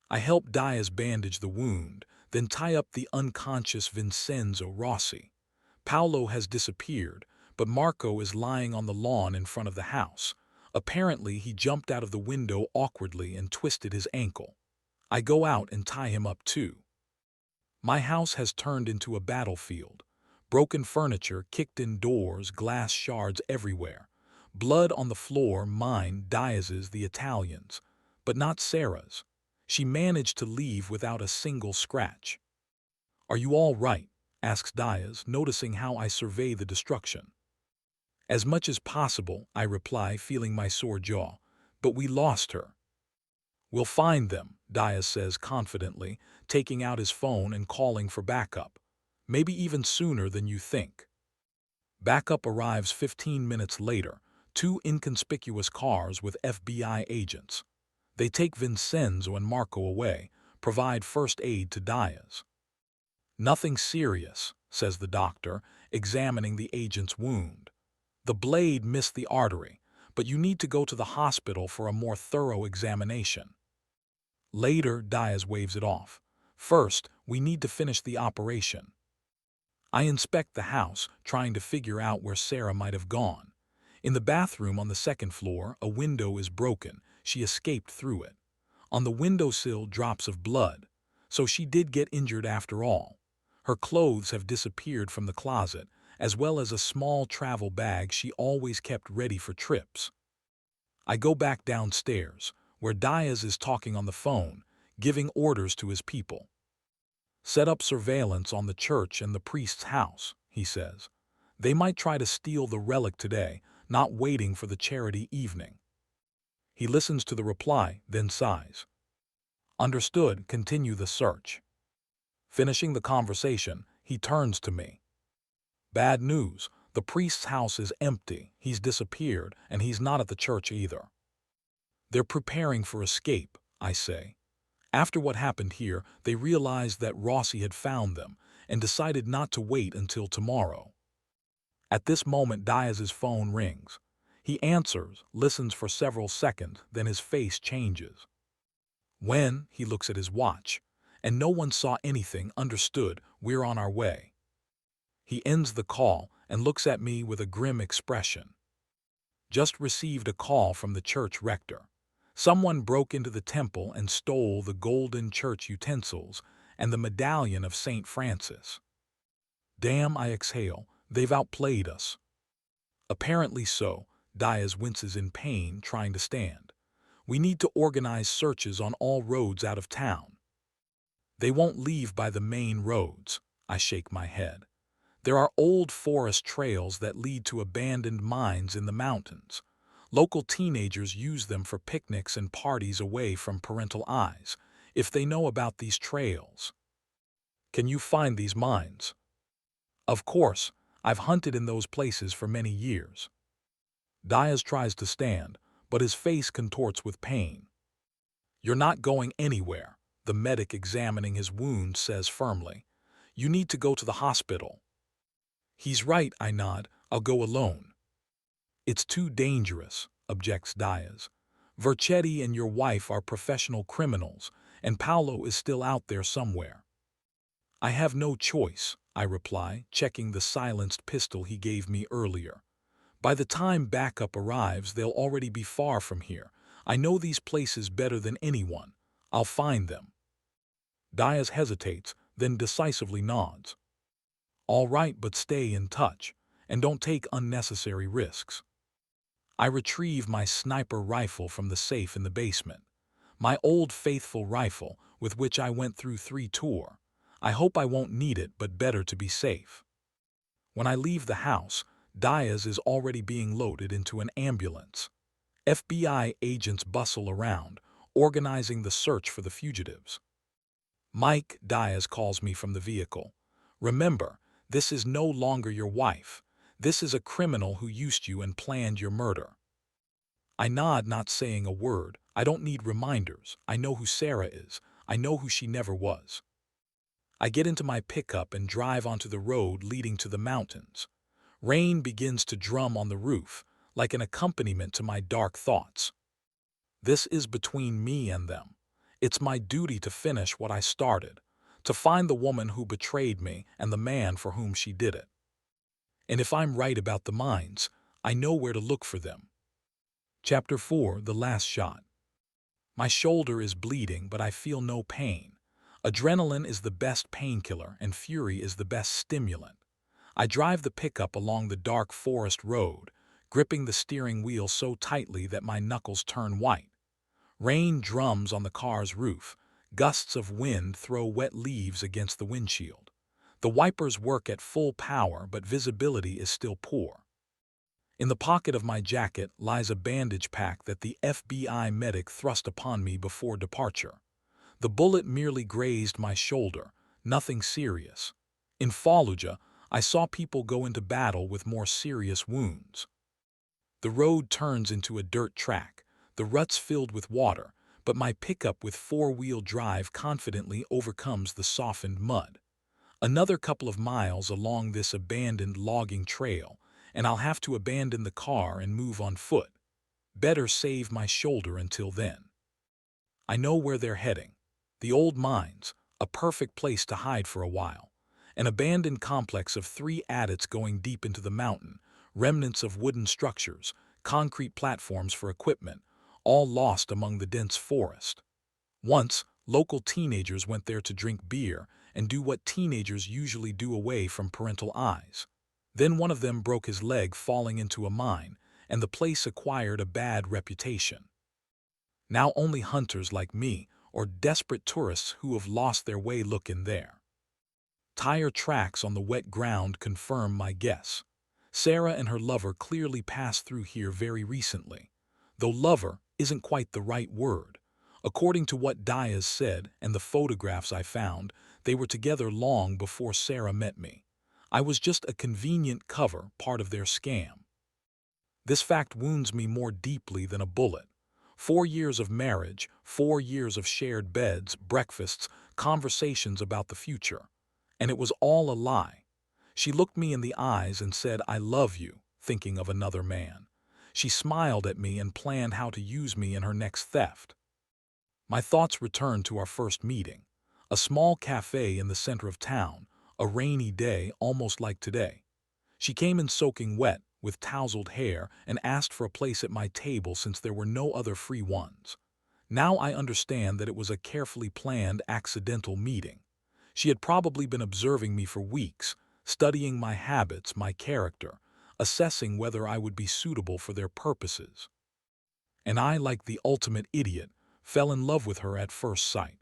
I help Diaz bandage the wound, then tie up the unconscious Vincenzo Rossi. Paolo has disappeared, but Marco is lying on the lawn in front of the house. Apparently, he jumped out of the window awkwardly and twisted his ankle. I go out and tie him up too. My house has turned into a battlefield. Broken furniture, kicked-in doors, glass shards everywhere. Blood on the floor, mine, Diaz's, the Italian's, but not Sarah's. She managed to leave without a single scratch. "Are you all right?" asks Diaz, noticing how I survey the destruction. "As much as possible," I reply, feeling my sore jaw. "But we lost her." "We'll find them," Diaz says confidently, taking out his phone and calling for backup. "Maybe even sooner than you think." Backup arrives 15 minutes later, 2 inconspicuous cars with FBI agents. They take Vincenzo and Marco away, provide first aid to Diaz. "Nothing serious," says the doctor, examining the agent's wound. "The blade missed the artery, but you need to go to the hospital for a more thorough examination." "Later," Diaz waves it off. "First, we need to finish the operation." I inspect the house, trying to figure out where Sarah might have gone. In the bathroom on the second floor, a window is broken. She escaped through it. On the windowsill, drops of blood. So she did get injured after all. Her clothes have disappeared from the closet, as well as a small travel bag she always kept ready for trips. I go back downstairs, where Diaz is talking on the phone, giving orders to his people. "Set up surveillance on the church and the priest's house," he says. "They might try to steal the relic today, not waiting for the charity evening." He listens to the reply, then sighs. Understood, continue the search. Finishing the conversation, he turns to me. Bad news, the priest's house is empty, he's disappeared, and he's not at the church either. They're preparing for escape, I say. After what happened here, they realized that Rossi had found them and decided not to wait until tomorrow. At this moment, Diaz's phone rings. He answers, listens for several seconds, then his face changes. When he looks at his watch, and no one saw anything, understood, we're on our way. He ends the call and looks at me with a grim expression. Just received a call from the church rector. Someone broke into the temple and stole the golden church utensils and the medallion of St. Francis. Damn, I exhale, they've outplayed us. Apparently so, Diaz winces in pain, trying to stand. We need to organize searches on all roads out of town. They won't leave by the main roads, I shake my head. There are old forest trails that lead to abandoned mines in the mountains. Local teenagers use them for picnics and parties away from parental eyes. If they know about these trails, can you find these mines? Of course, I've hunted in those places for many years. Diaz tries to stand, but his face contorts with pain. You're not going anywhere, the medic examining his wound says firmly. You need to go to the hospital. He's right, I nod. I'll go alone. It's too dangerous, objects Diaz. Vercetti and your wife are professional criminals, and Paolo is still out there somewhere. I have no choice, I reply, checking the silenced pistol he gave me earlier. By the time backup arrives, they'll already be far from here. I know these places better than anyone. I'll find them. Diaz hesitates, then decisively nods. All right, but stay in touch, and don't take unnecessary risks. I retrieve my sniper rifle from the safe in the basement. My old faithful rifle, with which I went through 3 tours. I hope I won't need it, but better to be safe. When I leave the house, Diaz is already being loaded into an ambulance. FBI agents bustle around, organizing the search for the fugitives. Mike, Diaz calls me from the vehicle. Remember, this is no longer your wife. This is a criminal who used you and planned your murder. I nod, not saying a word. I don't need reminders. I know who Sarah is. I know who she never was. I get into my pickup and drive onto the road leading to the mountains. Rain begins to drum on the roof, like an accompaniment to my dark thoughts. This is between me and them. It's my duty to finish what I started, to find the woman who betrayed me and the man for whom she did it. And if I'm right about the mines, I know where to look for them. Chapter 4, The Last Shot. My shoulder is bleeding, but I feel no pain. Adrenaline is the best painkiller, and fury is the best stimulant. I drive the pickup along the dark forest road, gripping the steering wheel so tightly that my knuckles turn white. Rain drums on the car's roof. Gusts of wind throw wet leaves against the windshield. The wipers work at full power, but visibility is still poor. In the pocket of my jacket lies a bandage pack that the FBI medic thrust upon me before departure. The bullet merely grazed my shoulder, nothing serious. In Fallujah, I saw people go into battle with more serious wounds. The road turns into a dirt track, the ruts filled with water, but my pickup with 4-wheel drive confidently overcomes the softened mud. Another couple of miles along this abandoned logging trail, and I'll have to abandon the car and move on foot. Better save my shoulder until then. I know where they're heading. The old mines, a perfect place to hide for a while. An abandoned complex of 3 adits going deep into the mountain, remnants of wooden structures, concrete platforms for equipment, all lost among the dense forest. Once, local teenagers went there to drink beer and do what teenagers usually do away from parental eyes. Then one of them broke his leg falling into a mine, and the place acquired a bad reputation. Now only hunters like me or desperate tourists who have lost their way look in there. Tire tracks on the wet ground confirm my guess. Sarah and her lover clearly passed through here very recently. Though lover isn't quite the right word. According to what Diaz said and the photographs I found, they were together long before Sarah met me. I was just a convenient cover, part of their scam. This fact wounds me more deeply than a bullet. 4 years of marriage, 4 years of shared beds, breakfasts, conversations about the future. And it was all a lie. She looked me in the eyes and said, "I love you," thinking of another man. She smiled at me and planned how to use me in her next theft. My thoughts returned to our first meeting. A small cafe in the center of town, a rainy day almost like today. She came in soaking wet, with tousled hair, and asked for a place at my table since there were no other free ones. Now I understand that it was a carefully planned, accidental meeting. She had probably been observing me for weeks, studying my habits, my character, assessing whether I would be suitable for their purposes. And I, like the ultimate idiot, fell in love with her at first sight.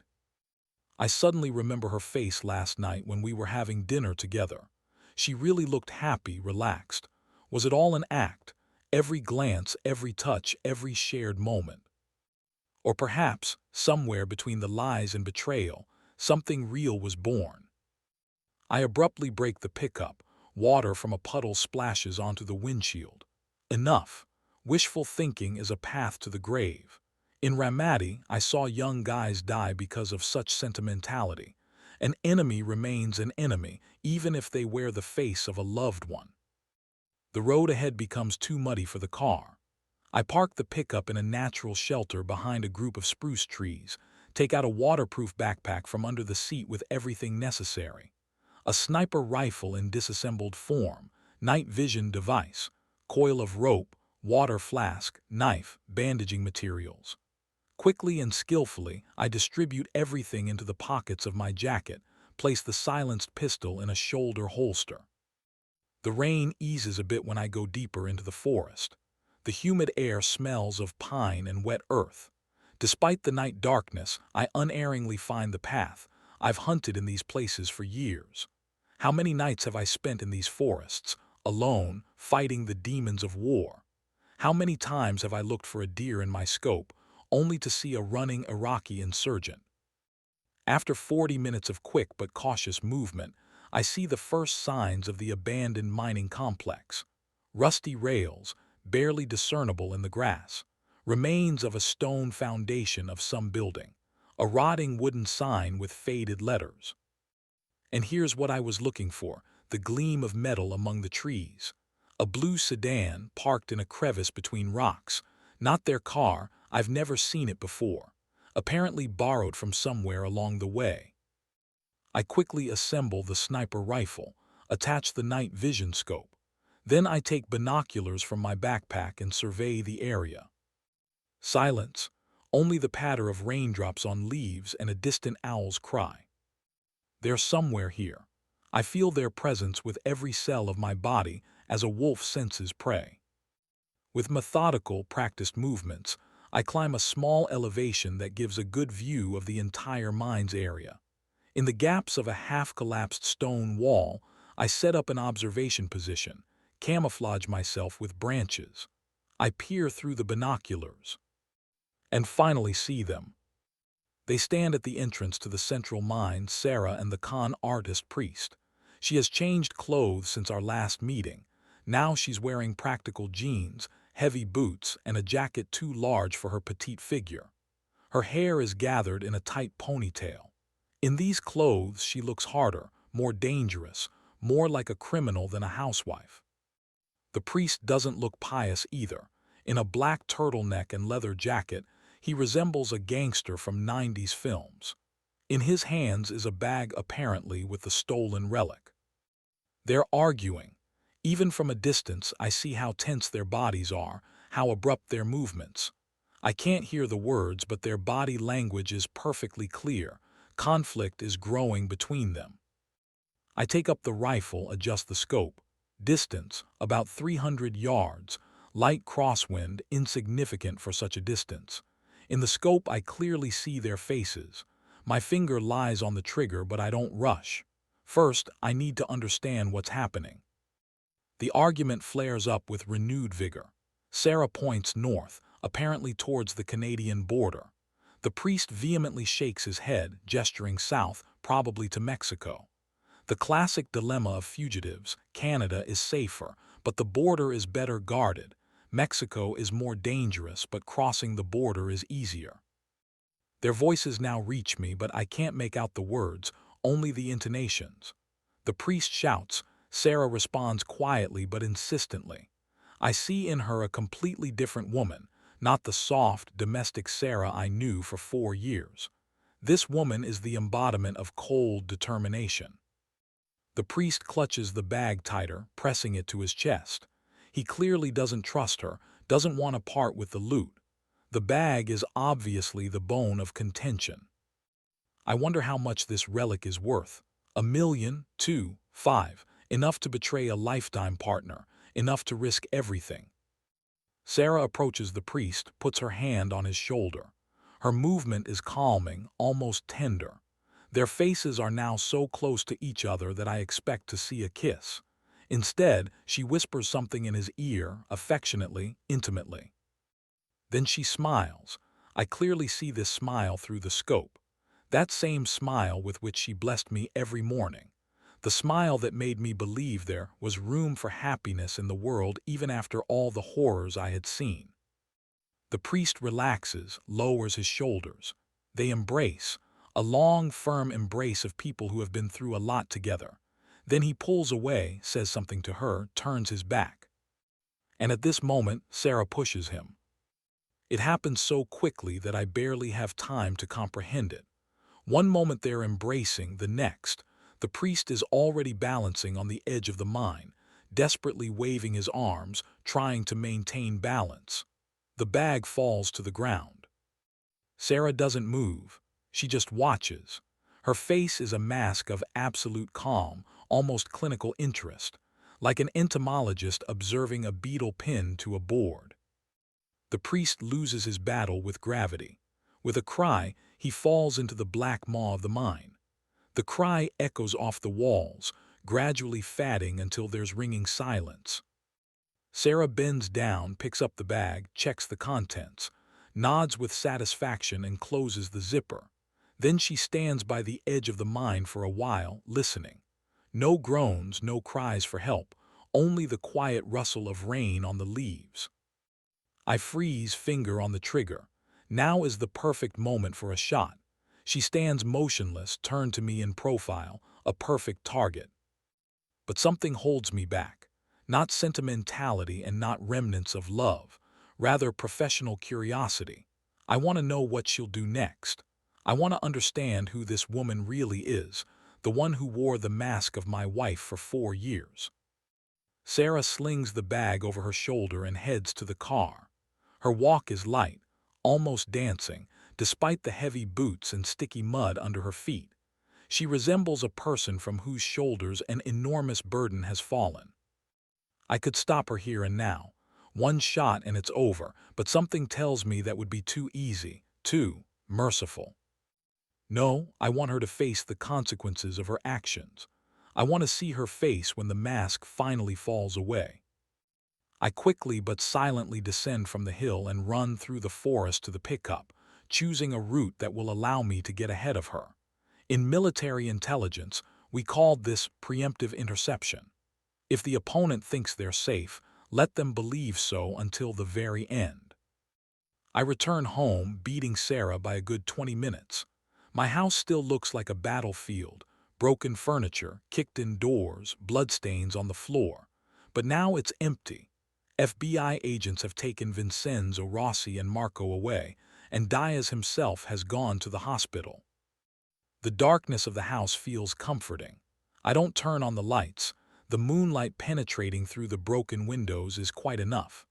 I suddenly remember her face last night when we were having dinner together. She really looked happy, relaxed. Was it all an act? Every glance, every touch, every shared moment. Or perhaps, somewhere between the lies and betrayal, something real was born. I abruptly break the pickup. Water from a puddle splashes onto the windshield. Enough. Wishful thinking is a path to the grave. In Ramadi, I saw young guys die because of such sentimentality. An enemy remains an enemy, even if they wear the face of a loved one. The road ahead becomes too muddy for the car. I park the pickup in a natural shelter behind a group of spruce trees, take out a waterproof backpack from under the seat with everything necessary. A sniper rifle in disassembled form, night vision device, coil of rope, water flask, knife, bandaging materials. Quickly and skillfully, I distribute everything into the pockets of my jacket, place the silenced pistol in a shoulder holster. The rain eases a bit when I go deeper into the forest. The humid air smells of pine and wet earth. Despite the night darkness, I unerringly find the path. I've hunted in these places for years. How many nights have I spent in these forests, alone, fighting the demons of war? How many times have I looked for a deer in my scope, only to see a running Iraqi insurgent? After 40 minutes of quick but cautious movement, I see the first signs of the abandoned mining complex. Rusty rails, barely discernible in the grass. Remains of a stone foundation of some building. A rotting wooden sign with faded letters. And here's what I was looking for, the gleam of metal among the trees. A blue sedan parked in a crevice between rocks. Not their car, I've never seen it before. Apparently borrowed from somewhere along the way. I quickly assemble the sniper rifle, attach the night vision scope. Then I take binoculars from my backpack and survey the area. Silence, only the patter of raindrops on leaves and a distant owl's cry. They're somewhere here. I feel their presence with every cell of my body as a wolf senses prey. With methodical, practiced movements, I climb a small elevation that gives a good view of the entire mine's area. In the gaps of a half-collapsed stone wall, I set up an observation position, camouflage myself with branches. I peer through the binoculars and finally see them. They stand at the entrance to the central mine, Sarah and the con artist priest. She has changed clothes since our last meeting. Now she's wearing practical jeans, heavy boots, and a jacket too large for her petite figure. Her hair is gathered in a tight ponytail. In these clothes, she looks harder, more dangerous, more like a criminal than a housewife. The priest doesn't look pious either. In a black turtleneck and leather jacket, he resembles a gangster from 90s films. In his hands is a bag apparently with the stolen relic. They're arguing. Even from a distance, I see how tense their bodies are, how abrupt their movements. I can't hear the words, but their body language is perfectly clear. Conflict is growing between them. I take up the rifle, adjust the scope. Distance, about 300 yards. Light crosswind, insignificant for such a distance. In the scope, I clearly see their faces. My finger lies on the trigger, but I don't rush. First, I need to understand what's happening. The argument flares up with renewed vigor. Sarah points north, apparently towards the Canadian border. The priest vehemently shakes his head, gesturing south, probably to Mexico. The classic dilemma of fugitives: Canada is safer, but the border is better guarded. Mexico is more dangerous, but crossing the border is easier. Their voices now reach me, but I can't make out the words, only the intonations. The priest shouts. Sarah responds quietly but insistently. I see in her a completely different woman, not the soft, domestic Sarah I knew for 4 years. This woman is the embodiment of cold determination. The priest clutches the bag tighter, pressing it to his chest. He clearly doesn't trust her, doesn't want to part with the loot. The bag is obviously the bone of contention. I wonder how much this relic is worth. 1 million, 2, 5, enough to betray a lifetime partner, enough to risk everything. Sarah approaches the priest, puts her hand on his shoulder. Her movement is calming, almost tender. Their faces are now so close to each other that I expect to see a kiss. Instead, she whispers something in his ear, affectionately, intimately. Then she smiles. I clearly see this smile through the scope. That same smile with which she blessed me every morning. The smile that made me believe there was room for happiness in the world even after all the horrors I had seen. The priest relaxes, lowers his shoulders. They embrace, a long, firm embrace of people who have been through a lot together. Then he pulls away, says something to her, turns his back. And at this moment, Sarah pushes him. It happens so quickly that I barely have time to comprehend it. One moment they're embracing, the next, the priest is already balancing on the edge of the mine, desperately waving his arms, trying to maintain balance. The bag falls to the ground. Sarah doesn't move. She just watches. Her face is a mask of absolute calm, almost clinical interest, like an entomologist observing a beetle pinned to a board. The priest loses his battle with gravity. With a cry, he falls into the black maw of the mine. The cry echoes off the walls, gradually fading until there's ringing silence. Sarah bends down, picks up the bag, checks the contents, nods with satisfaction and closes the zipper. Then she stands by the edge of the mine for a while, listening. No groans, no cries for help, only the quiet rustle of rain on the leaves. I freeze, finger on the trigger. Now is the perfect moment for a shot. She stands motionless, turned to me in profile, a perfect target. But something holds me back. Not sentimentality and not remnants of love, rather professional curiosity. I want to know what she'll do next. I want to understand who this woman really is, the one who wore the mask of my wife for 4 years. Sarah slings the bag over her shoulder and heads to the car. Her walk is light, almost dancing, despite the heavy boots and sticky mud under her feet. She resembles a person from whose shoulders an enormous burden has fallen. I could stop her here and now. One shot and it's over, but something tells me that would be too easy, too merciful. No, I want her to face the consequences of her actions. I want to see her face when the mask finally falls away. I quickly but silently descend from the hill and run through the forest to the pickup, choosing a route that will allow me to get ahead of her. In military intelligence, we called this preemptive interception. If the opponent thinks they're safe, let them believe so until the very end. I return home, beating Sarah by a good 20 minutes. My house still looks like a battlefield, broken furniture, kicked-in doors, bloodstains on the floor. But now it's empty. FBI agents have taken Vincenzo Rossi and Marco away, and Diaz himself has gone to the hospital. The darkness of the house feels comforting. I don't turn on the lights. The moonlight penetrating through the broken windows is quite enough.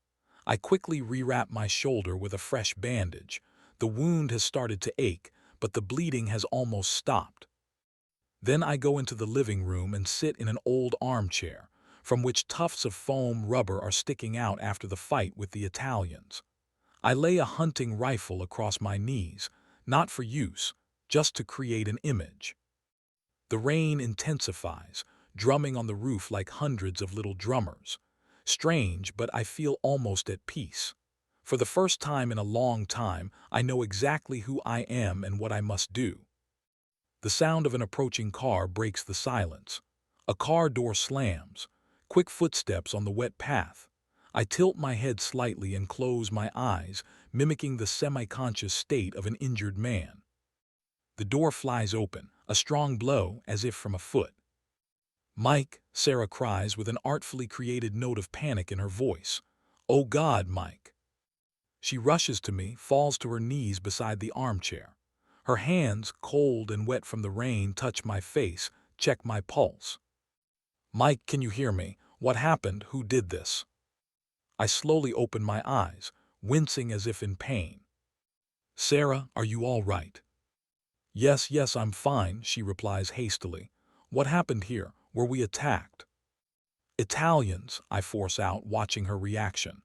I quickly rewrap my shoulder with a fresh bandage. The wound has started to ache, but the bleeding has almost stopped. Then I go into the living room and sit in an old armchair, from which tufts of foam rubber are sticking out after the fight with the Italians. I lay a hunting rifle across my knees, not for use, just to create an image. The rain intensifies, drumming on the roof like hundreds of little drummers. Strange, but I feel almost at peace. For the first time in a long time, I know exactly who I am and what I must do. The sound of an approaching car breaks the silence. A car door slams. Quick footsteps on the wet path. I tilt my head slightly and close my eyes, mimicking the semi-conscious state of an injured man. The door flies open, a strong blow as if from a foot. "Mike," Sarah cries with an artfully created note of panic in her voice. "Oh God, Mike." She rushes to me, falls to her knees beside the armchair. Her hands, cold and wet from the rain, touch my face, check my pulse. "Mike, can you hear me? What happened? Who did this?" I slowly open my eyes, wincing as if in pain. "Sarah, are you all right?" "Yes, yes, I'm fine," she replies hastily. "What happened here? Were we attacked?" "Italians," I force out, watching her reaction.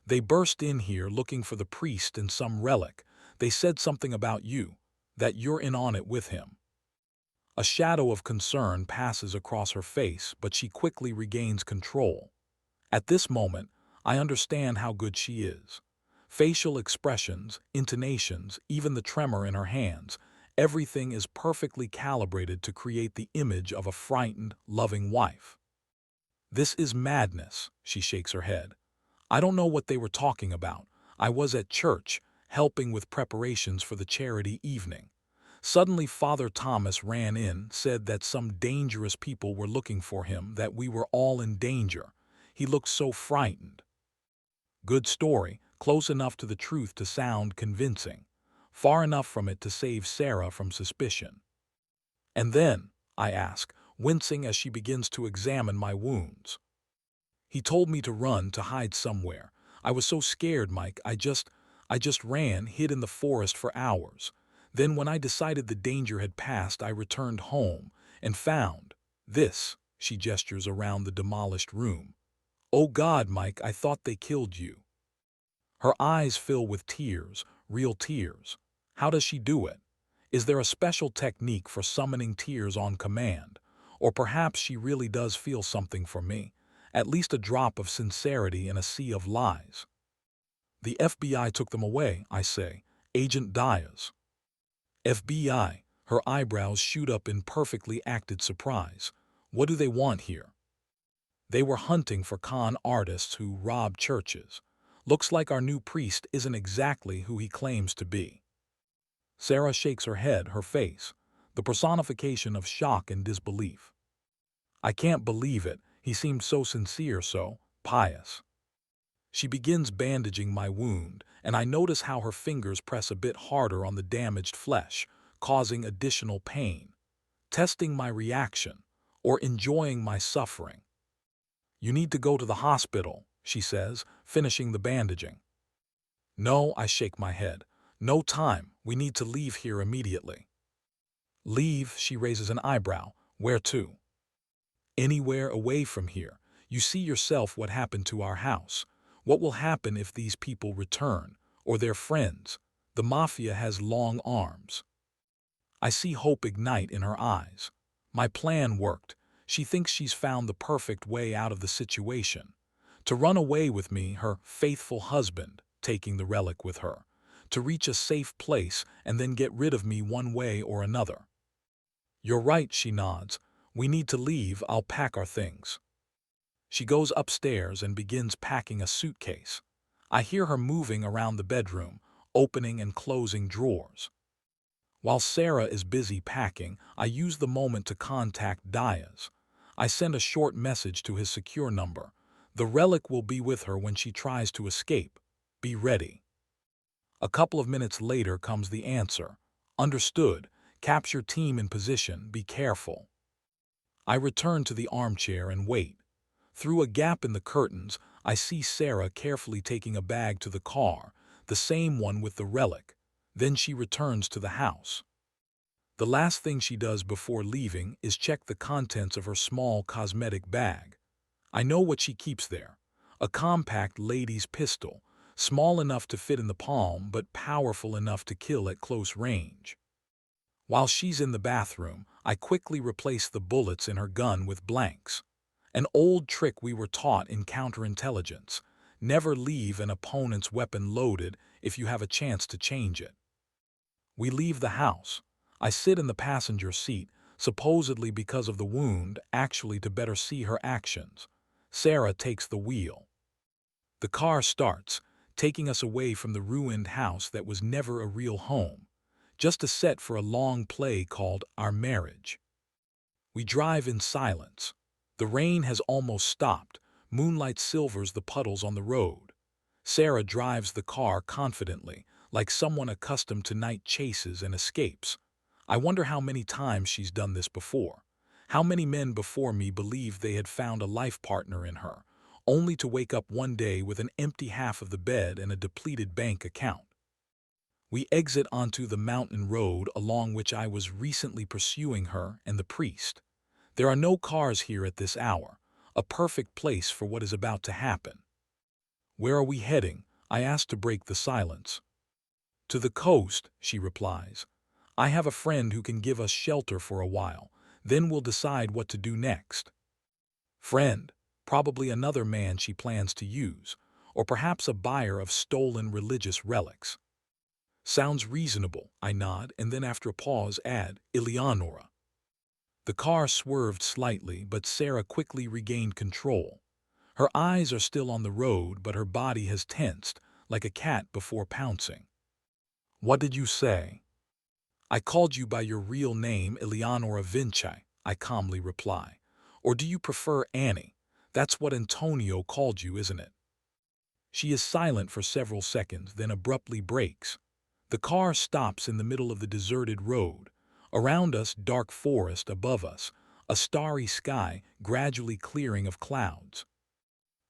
"They burst in here looking for the priest and some relic. They said something about you, that you're in on it with him." A shadow of concern passes across her face, but she quickly regains control. At this moment, I understand how good she is. Facial expressions, intonations, even the tremor in her hands, everything is perfectly calibrated to create the image of a frightened, loving wife. "This is madness," she shakes her head. "I don't know what they were talking about. I was at church, helping with preparations for the charity evening. Suddenly Father Thomas ran in, said that some dangerous people were looking for him, that we were all in danger. He looked so frightened." Good story, close enough to the truth to sound convincing, far enough from it to save Sarah from suspicion. "And then?" I ask, wincing as she begins to examine my wounds. "He told me to run, to hide somewhere. I was so scared, Mike, I just ran, hid in the forest for hours. Then when I decided the danger had passed, I returned home and found this." She gestures around the demolished room. "Oh God, Mike, I thought they killed you." Her eyes fill with tears, real tears. How does she do it? Is there a special technique for summoning tears on command? Or perhaps she really does feel something for me, at least a drop of sincerity in a sea of lies. "The FBI took them away," I say. "Agent Diaz." "FBI?" Her eyebrows shoot up in perfectly acted surprise. "What do they want here?" "They were hunting for con artists who rob churches. Looks like our new priest isn't exactly who he claims to be." Sarah shakes her head, her face, the personification of shock and disbelief. "I can't believe it. He seemed so sincere, so pious." She begins bandaging my wound, and I notice how her fingers press a bit harder on the damaged flesh, causing additional pain. Testing my reaction, or enjoying my suffering. "You need to go to the hospital," she says, finishing the bandaging. "No," I shake my head. "No time. We need to leave here immediately." "Leave?" She raises an eyebrow. "Where to?" "Anywhere away from here. You see yourself what happened to our house. What will happen if these people return, or their friends? The mafia has long arms." I see hope ignite in her eyes. My plan worked. She thinks she's found the perfect way out of the situation. To run away with me, her faithful husband, taking the relic with her. To reach a safe place and then get rid of me one way or another. "You're right," she nods. "We need to leave. I'll pack our things." She goes upstairs and begins packing a suitcase. I hear her moving around the bedroom, opening and closing drawers. While Sarah is busy packing, I use the moment to contact Diaz. I send a short message to his secure number. The relic will be with her when she tries to escape. Be ready. A couple of minutes later comes the answer. "Understood. Capture team in position. Be careful." I return to the armchair and wait. Through a gap in the curtains, I see Sarah carefully taking a bag to the car, the same one with the relic. Then she returns to the house. The last thing she does before leaving is check the contents of her small cosmetic bag. I know what she keeps there. A compact lady's pistol, small enough to fit in the palm but powerful enough to kill at close range. While she's in the bathroom, I quickly replace the bullets in her gun with blanks. An old trick we were taught in counterintelligence. Never leave an opponent's weapon loaded if you have a chance to change it. We leave the house. I sit in the passenger seat, supposedly because of the wound, actually to better see her actions. Sarah takes the wheel. The car starts, taking us away from the ruined house that was never a real home, just a set for a long play called Our Marriage. We drive in silence. The rain has almost stopped. Moonlight silvers the puddles on the road. Sarah drives the car confidently, like someone accustomed to night chases and escapes. I wonder how many times she's done this before. How many men before me believed they had found a life partner in her, only to wake up one day with an empty half of the bed and a depleted bank account. We exit onto the mountain road along which I was recently pursuing her and the priest. There are no cars here at this hour, a perfect place for what is about to happen. "Where are we heading?" I ask to break the silence. "To the coast," she replies. "I have a friend who can give us shelter for a while, then we'll decide what to do next." Friend, probably another man she plans to use, or perhaps a buyer of stolen religious relics. Sounds reasonable, I nod, and then after a pause add, "Eleonora." The car swerved slightly, but Sarah quickly regained control. Her eyes are still on the road, but her body has tensed, like a cat before pouncing. "What did you say?" "I called you by your real name, Eleonora Vinci," I calmly reply. "Or do you prefer Annie? That's what Antonio called you, isn't it?" She is silent for several seconds, then abruptly breaks. The car stops in the middle of the deserted road. Around us, dark forest; above us, a starry sky gradually clearing of clouds.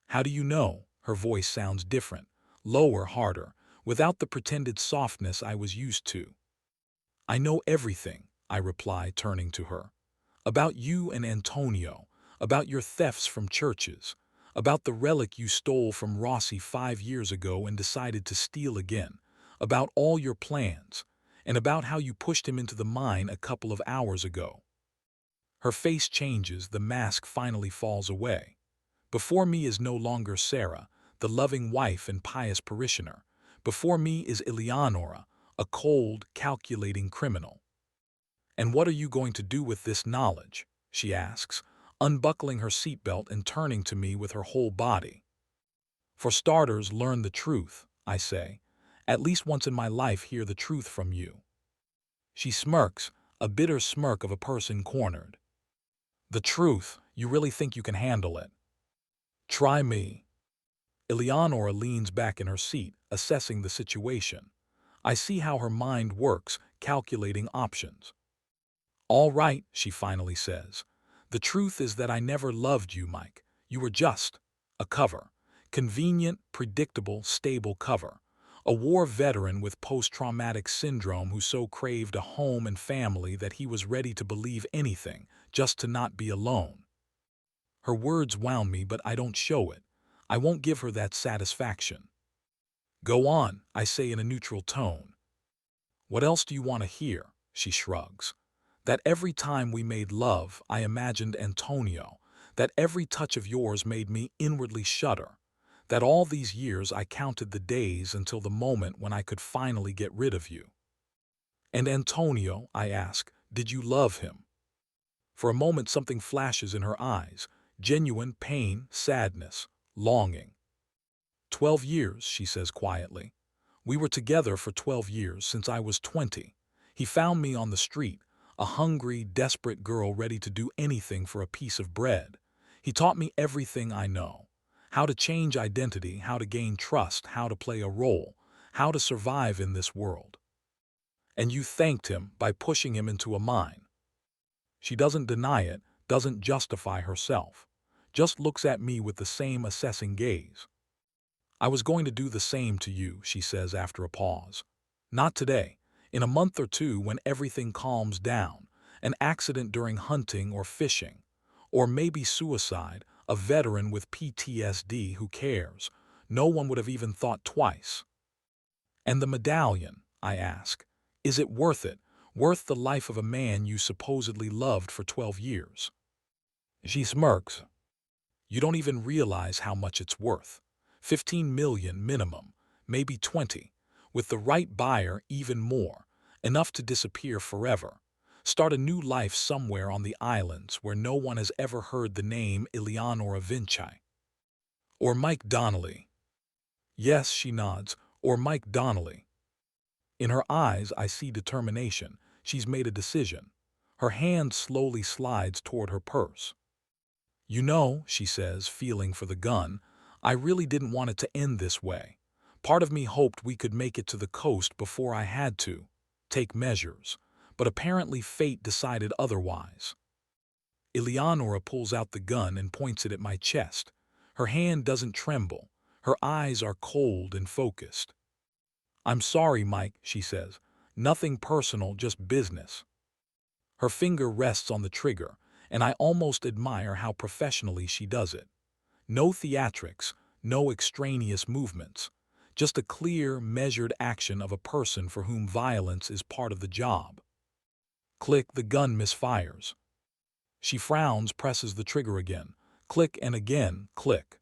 "How do you know?" Her voice sounds different, lower, harder, without the pretended softness I was used to. "I know everything," I reply, turning to her. "About you and Antonio, about your thefts from churches, about the relic you stole from Rossi 5 years ago and decided to steal again, about all your plans, and about how you pushed him into the mine a couple of hours ago." Her face changes, the mask finally falls away. Before me is no longer Sarah, the loving wife and pious parishioner. Before me is Eleonora, a cold, calculating criminal. "And what are you going to do with this knowledge?" she asks, unbuckling her seatbelt and turning to me with her whole body. "For starters, learn the truth," I say. "At least once in my life hear the truth from you." She smirks, a bitter smirk of a person cornered. "The truth? You really think you can handle it?" "Try me." Eleonora leans back in her seat, assessing the situation. I see how her mind works, calculating options. "All right," she finally says. "The truth is that I never loved you, Mike. You were just a cover. Convenient, predictable, stable cover. A war veteran with post-traumatic syndrome who so craved a home and family that he was ready to believe anything, just to not be alone." Her words wound me, but I don't show it. I won't give her that satisfaction. "Go on," I say in a neutral tone. "What else do you want to hear?" She shrugs. "That every time we made love, I imagined Antonio. That every touch of yours made me inwardly shudder. That all these years I counted the days until the moment when I could finally get rid of you." "And Antonio," I ask, "did you love him?" For a moment something flashes in her eyes. Genuine pain, sadness, longing. 12 years, she says quietly. "We were together for 12 years, since I was 20. He found me on the street, a hungry, desperate girl ready to do anything for a piece of bread. He taught me everything I know. How to change identity, how to gain trust, how to play a role, how to survive in this world." "And you thanked him by pushing him into a mine." She doesn't deny it, doesn't justify herself. Just looks at me with the same assessing gaze. "I was going to do the same to you," she says after a pause. "Not today. In a month or two, when everything calms down. An accident during hunting or fishing. Or maybe suicide, a veteran with PTSD who cares. No one would have even thought twice." "And the medallion?" I ask. "Is it worth it? Worth the life of a man you supposedly loved for 12 years? She smirks. "You don't even realize how much it's worth. 15 million minimum, maybe 20. With the right buyer, even more. Enough to disappear forever. Start a new life somewhere on the islands where no one has ever heard the name Eleonora Vinci. Or Mike Donnelly. Yes, she nods. Or Mike Donnelly. In her eyes, I see determination. She's made a decision. Her hand slowly slides toward her purse. You know, she says, feeling for the gun, I really didn't want it to end this way. Part of me hoped we could make it to the coast before I had to take measures, but apparently fate decided otherwise. Eleonora pulls out the gun and points it at my chest. Her hand doesn't tremble. Her eyes are cold and focused. I'm sorry, Mike, she says. Nothing personal, just business. Her finger rests on the trigger, and I almost admire how professionally she does it. No theatrics, no extraneous movements. Just a clear, measured action of a person for whom violence is part of the job. Click, the gun misfires. She frowns, presses the trigger again. Click and again, click.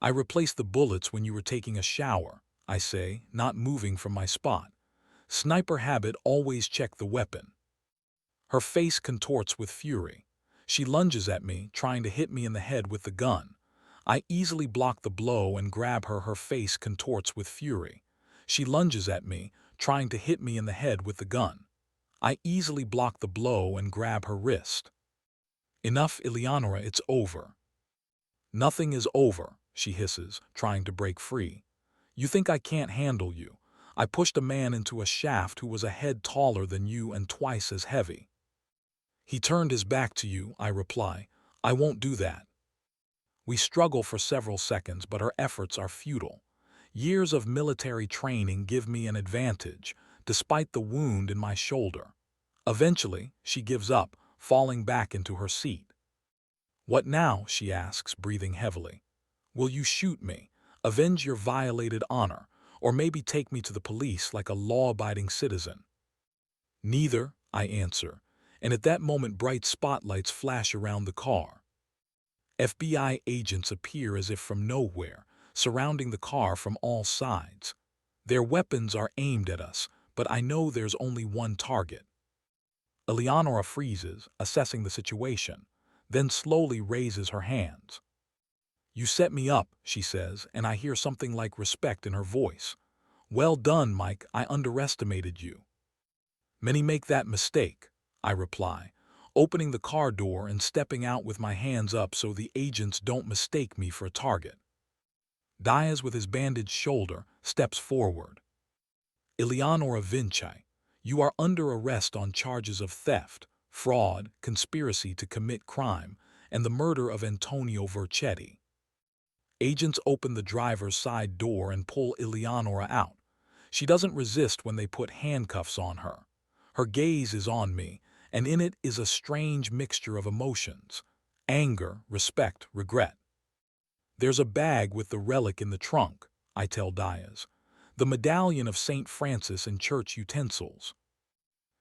I replaced the bullets when you were taking a shower, I say, not moving from my spot. Sniper habit, always check the weapon. Her face contorts with fury. She lunges at me, trying to hit me in the head with the gun. I easily block the blow and grab her. Her face contorts with fury. She lunges at me, trying to hit me in the head with the gun. I easily block the blow and grab her wrist. Enough, Eleonora, it's over. Nothing is over, she hisses, trying to break free. You think I can't handle you? I pushed a man into a shaft who was a head taller than you and twice as heavy. He turned his back to you, I reply. I won't do that. We struggle for several seconds, but our efforts are futile. Years of military training give me an advantage, despite the wound in my shoulder. Eventually, she gives up, falling back into her seat. What now? She asks, breathing heavily. Will you shoot me, avenge your violated honor, or maybe take me to the police like a law-abiding citizen? Neither, I answer, and at that moment bright spotlights flash around the car. FBI agents appear as if from nowhere, surrounding the car from all sides. Their weapons are aimed at us, but I know there's only one target. Eleonora freezes, assessing the situation, then slowly raises her hands. You set me up, she says, and I hear something like respect in her voice. Well done, Mike, I underestimated you. Many make that mistake, I reply, opening the car door and stepping out with my hands up so the agents don't mistake me for a target. Diaz, with his bandaged shoulder, steps forward. Eleonora Vinci, you are under arrest on charges of theft, fraud, conspiracy to commit crime, and the murder of Antonio Vercetti. Agents open the driver's side door and pull Eleonora out. She doesn't resist when they put handcuffs on her. Her gaze is on me, and in it is a strange mixture of emotions: anger, respect, regret. There's a bag with the relic in the trunk, I tell Diaz. The medallion of St. Francis and church utensils.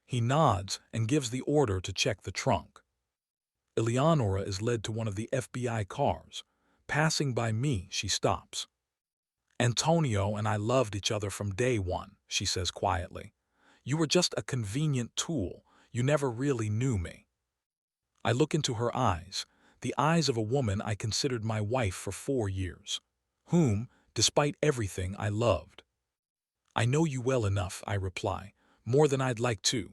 He nods and gives the order to check the trunk. Eleonora is led to one of the FBI cars. Passing by me, she stops. Antonio and I loved each other from day one, she says quietly. You were just a convenient tool. You never really knew me. I look into her eyes, the eyes of a woman I considered my wife for 4 years, whom, despite everything, I loved. I know you well enough, I reply, more than I'd like to.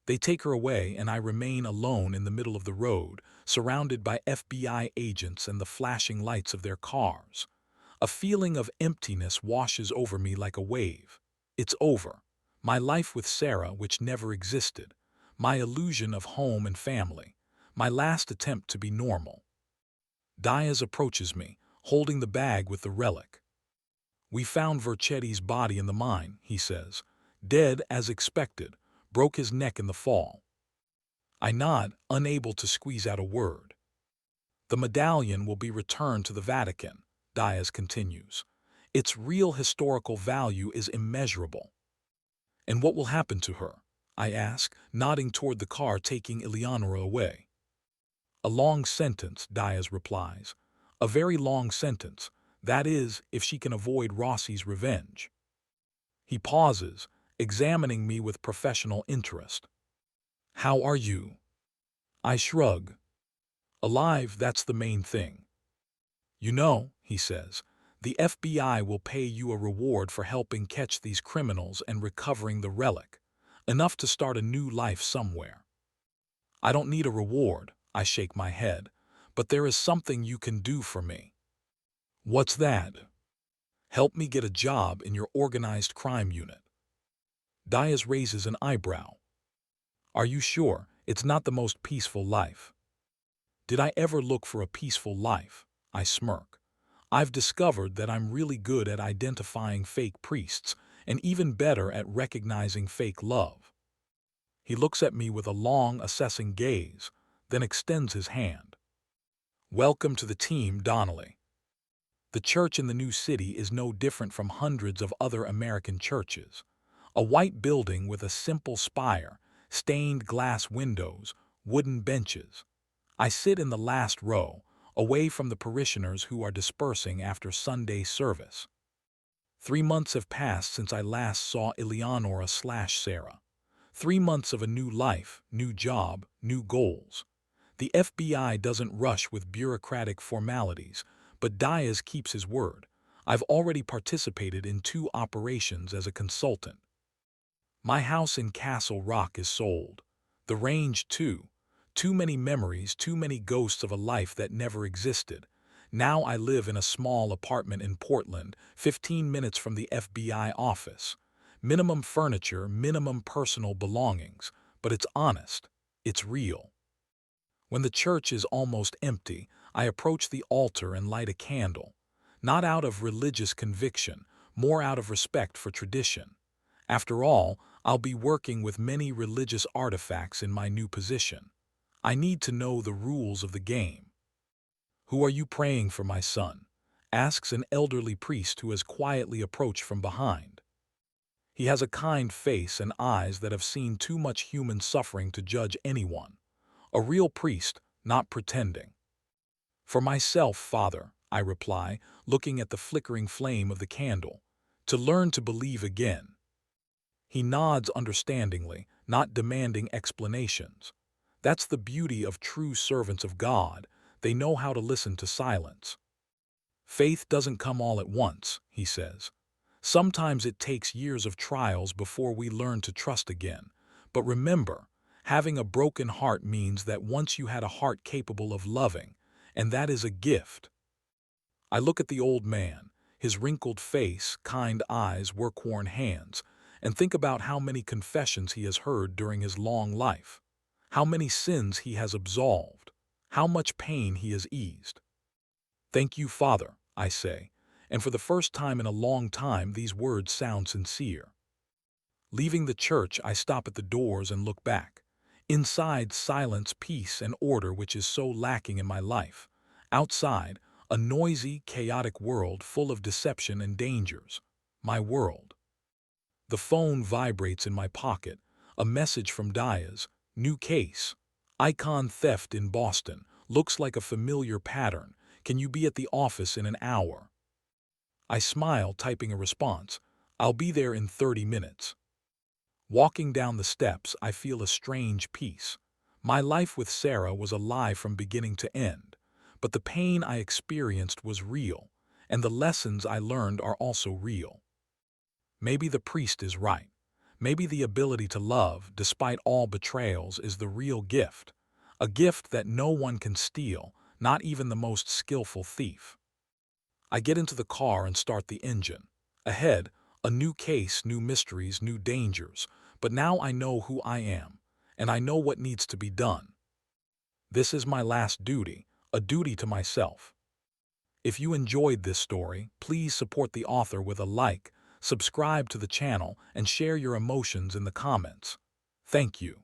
They take her away and I remain alone in the middle of the road, surrounded by FBI agents and the flashing lights of their cars. A feeling of emptiness washes over me like a wave. It's over. My life with Sarah, which never existed. My illusion of home and family. My last attempt to be normal. Diaz approaches me, holding the bag with the relic. We found Vercetti's body in the mine, he says. Dead as expected. Broke his neck in the fall. I nod, unable to squeeze out a word. The medallion will be returned to the Vatican, Diaz continues. Its real historical value is immeasurable. And what will happen to her? I ask, nodding toward the car taking Eleonora away. A long sentence, Diaz replies. A very long sentence. That is, if she can avoid Rossi's revenge. He pauses, examining me with professional interest. How are you? I shrug. Alive, that's the main thing. You know, he says, the FBI will pay you a reward for helping catch these criminals and recovering the relic, enough to start a new life somewhere. I don't need a reward, I shake my head, but there is something you can do for me. What's that? Help me get a job in your organized crime unit. Diaz raises an eyebrow. Are you sure it's not the most peaceful life? Did I ever look for a peaceful life? I smirk. I've discovered that I'm really good at identifying fake priests and even better at recognizing fake love. He looks at me with a long, assessing gaze, then extends his hand. Welcome to the team, Donnelly. The church in the new city is no different from hundreds of other American churches. A white building with a simple spire, stained glass windows, wooden benches. I sit in the last row, away from the parishioners who are dispersing after Sunday service. 3 months have passed since I last saw Eleonora/Sarah. 3 months of a new life, new job, new goals. The FBI doesn't rush with bureaucratic formalities, but Diaz keeps his word. I've already participated in 2 operations as a consultant. My house in Castle Rock is sold. The range, too. Too many memories, too many ghosts of a life that never existed. Now I live in a small apartment in Portland, 15 minutes from the FBI office. Minimum furniture, minimum personal belongings, but it's honest. It's real. When the church is almost empty, I approach the altar and light a candle. Not out of religious conviction, more out of respect for tradition. After all, I'll be working with many religious artifacts in my new position. I need to know the rules of the game. Who are you praying for, my son? Asks an elderly priest who has quietly approached from behind. He has a kind face and eyes that have seen too much human suffering to judge anyone. A real priest, not pretending. For myself, Father, I reply, looking at the flickering flame of the candle. To learn to believe again. He nods understandingly, not demanding explanations. That's the beauty of true servants of God. They know how to listen to silence. Faith doesn't come all at once, he says. Sometimes it takes years of trials before we learn to trust again. But remember, having a broken heart means that once you had a heart capable of loving, and that is a gift. I look at the old man, his wrinkled face, kind eyes, work-worn hands, and think about how many confessions he has heard during his long life, how many sins he has absolved, how much pain he has eased. Thank you, Father, I say, and for the first time in a long time these words sound sincere. Leaving the church, I stop at the doors and look back. Inside, silence, peace, and order which is so lacking in my life. Outside, a noisy, chaotic world full of deception and dangers. My world. The phone vibrates in my pocket. A message from Diaz. New case. Icon theft in Boston. Looks like a familiar pattern. Can you be at the office in an hour? I smile, typing a response. I'll be there in 30 minutes. Walking down the steps, I feel a strange peace. My life with Sarah was a lie from beginning to end, but the pain I experienced was real, and the lessons I learned are also real. Maybe the priest is right. Maybe the ability to love, despite all betrayals, is the real gift. A gift that no one can steal, not even the most skillful thief. I get into the car and start the engine. Ahead, a new case, new mysteries, new dangers. But now I know who I am, and I know what needs to be done. This is my last duty, a duty to myself. If you enjoyed this story, please support the author with a like, subscribe to the channel, and share your emotions in the comments. Thank you.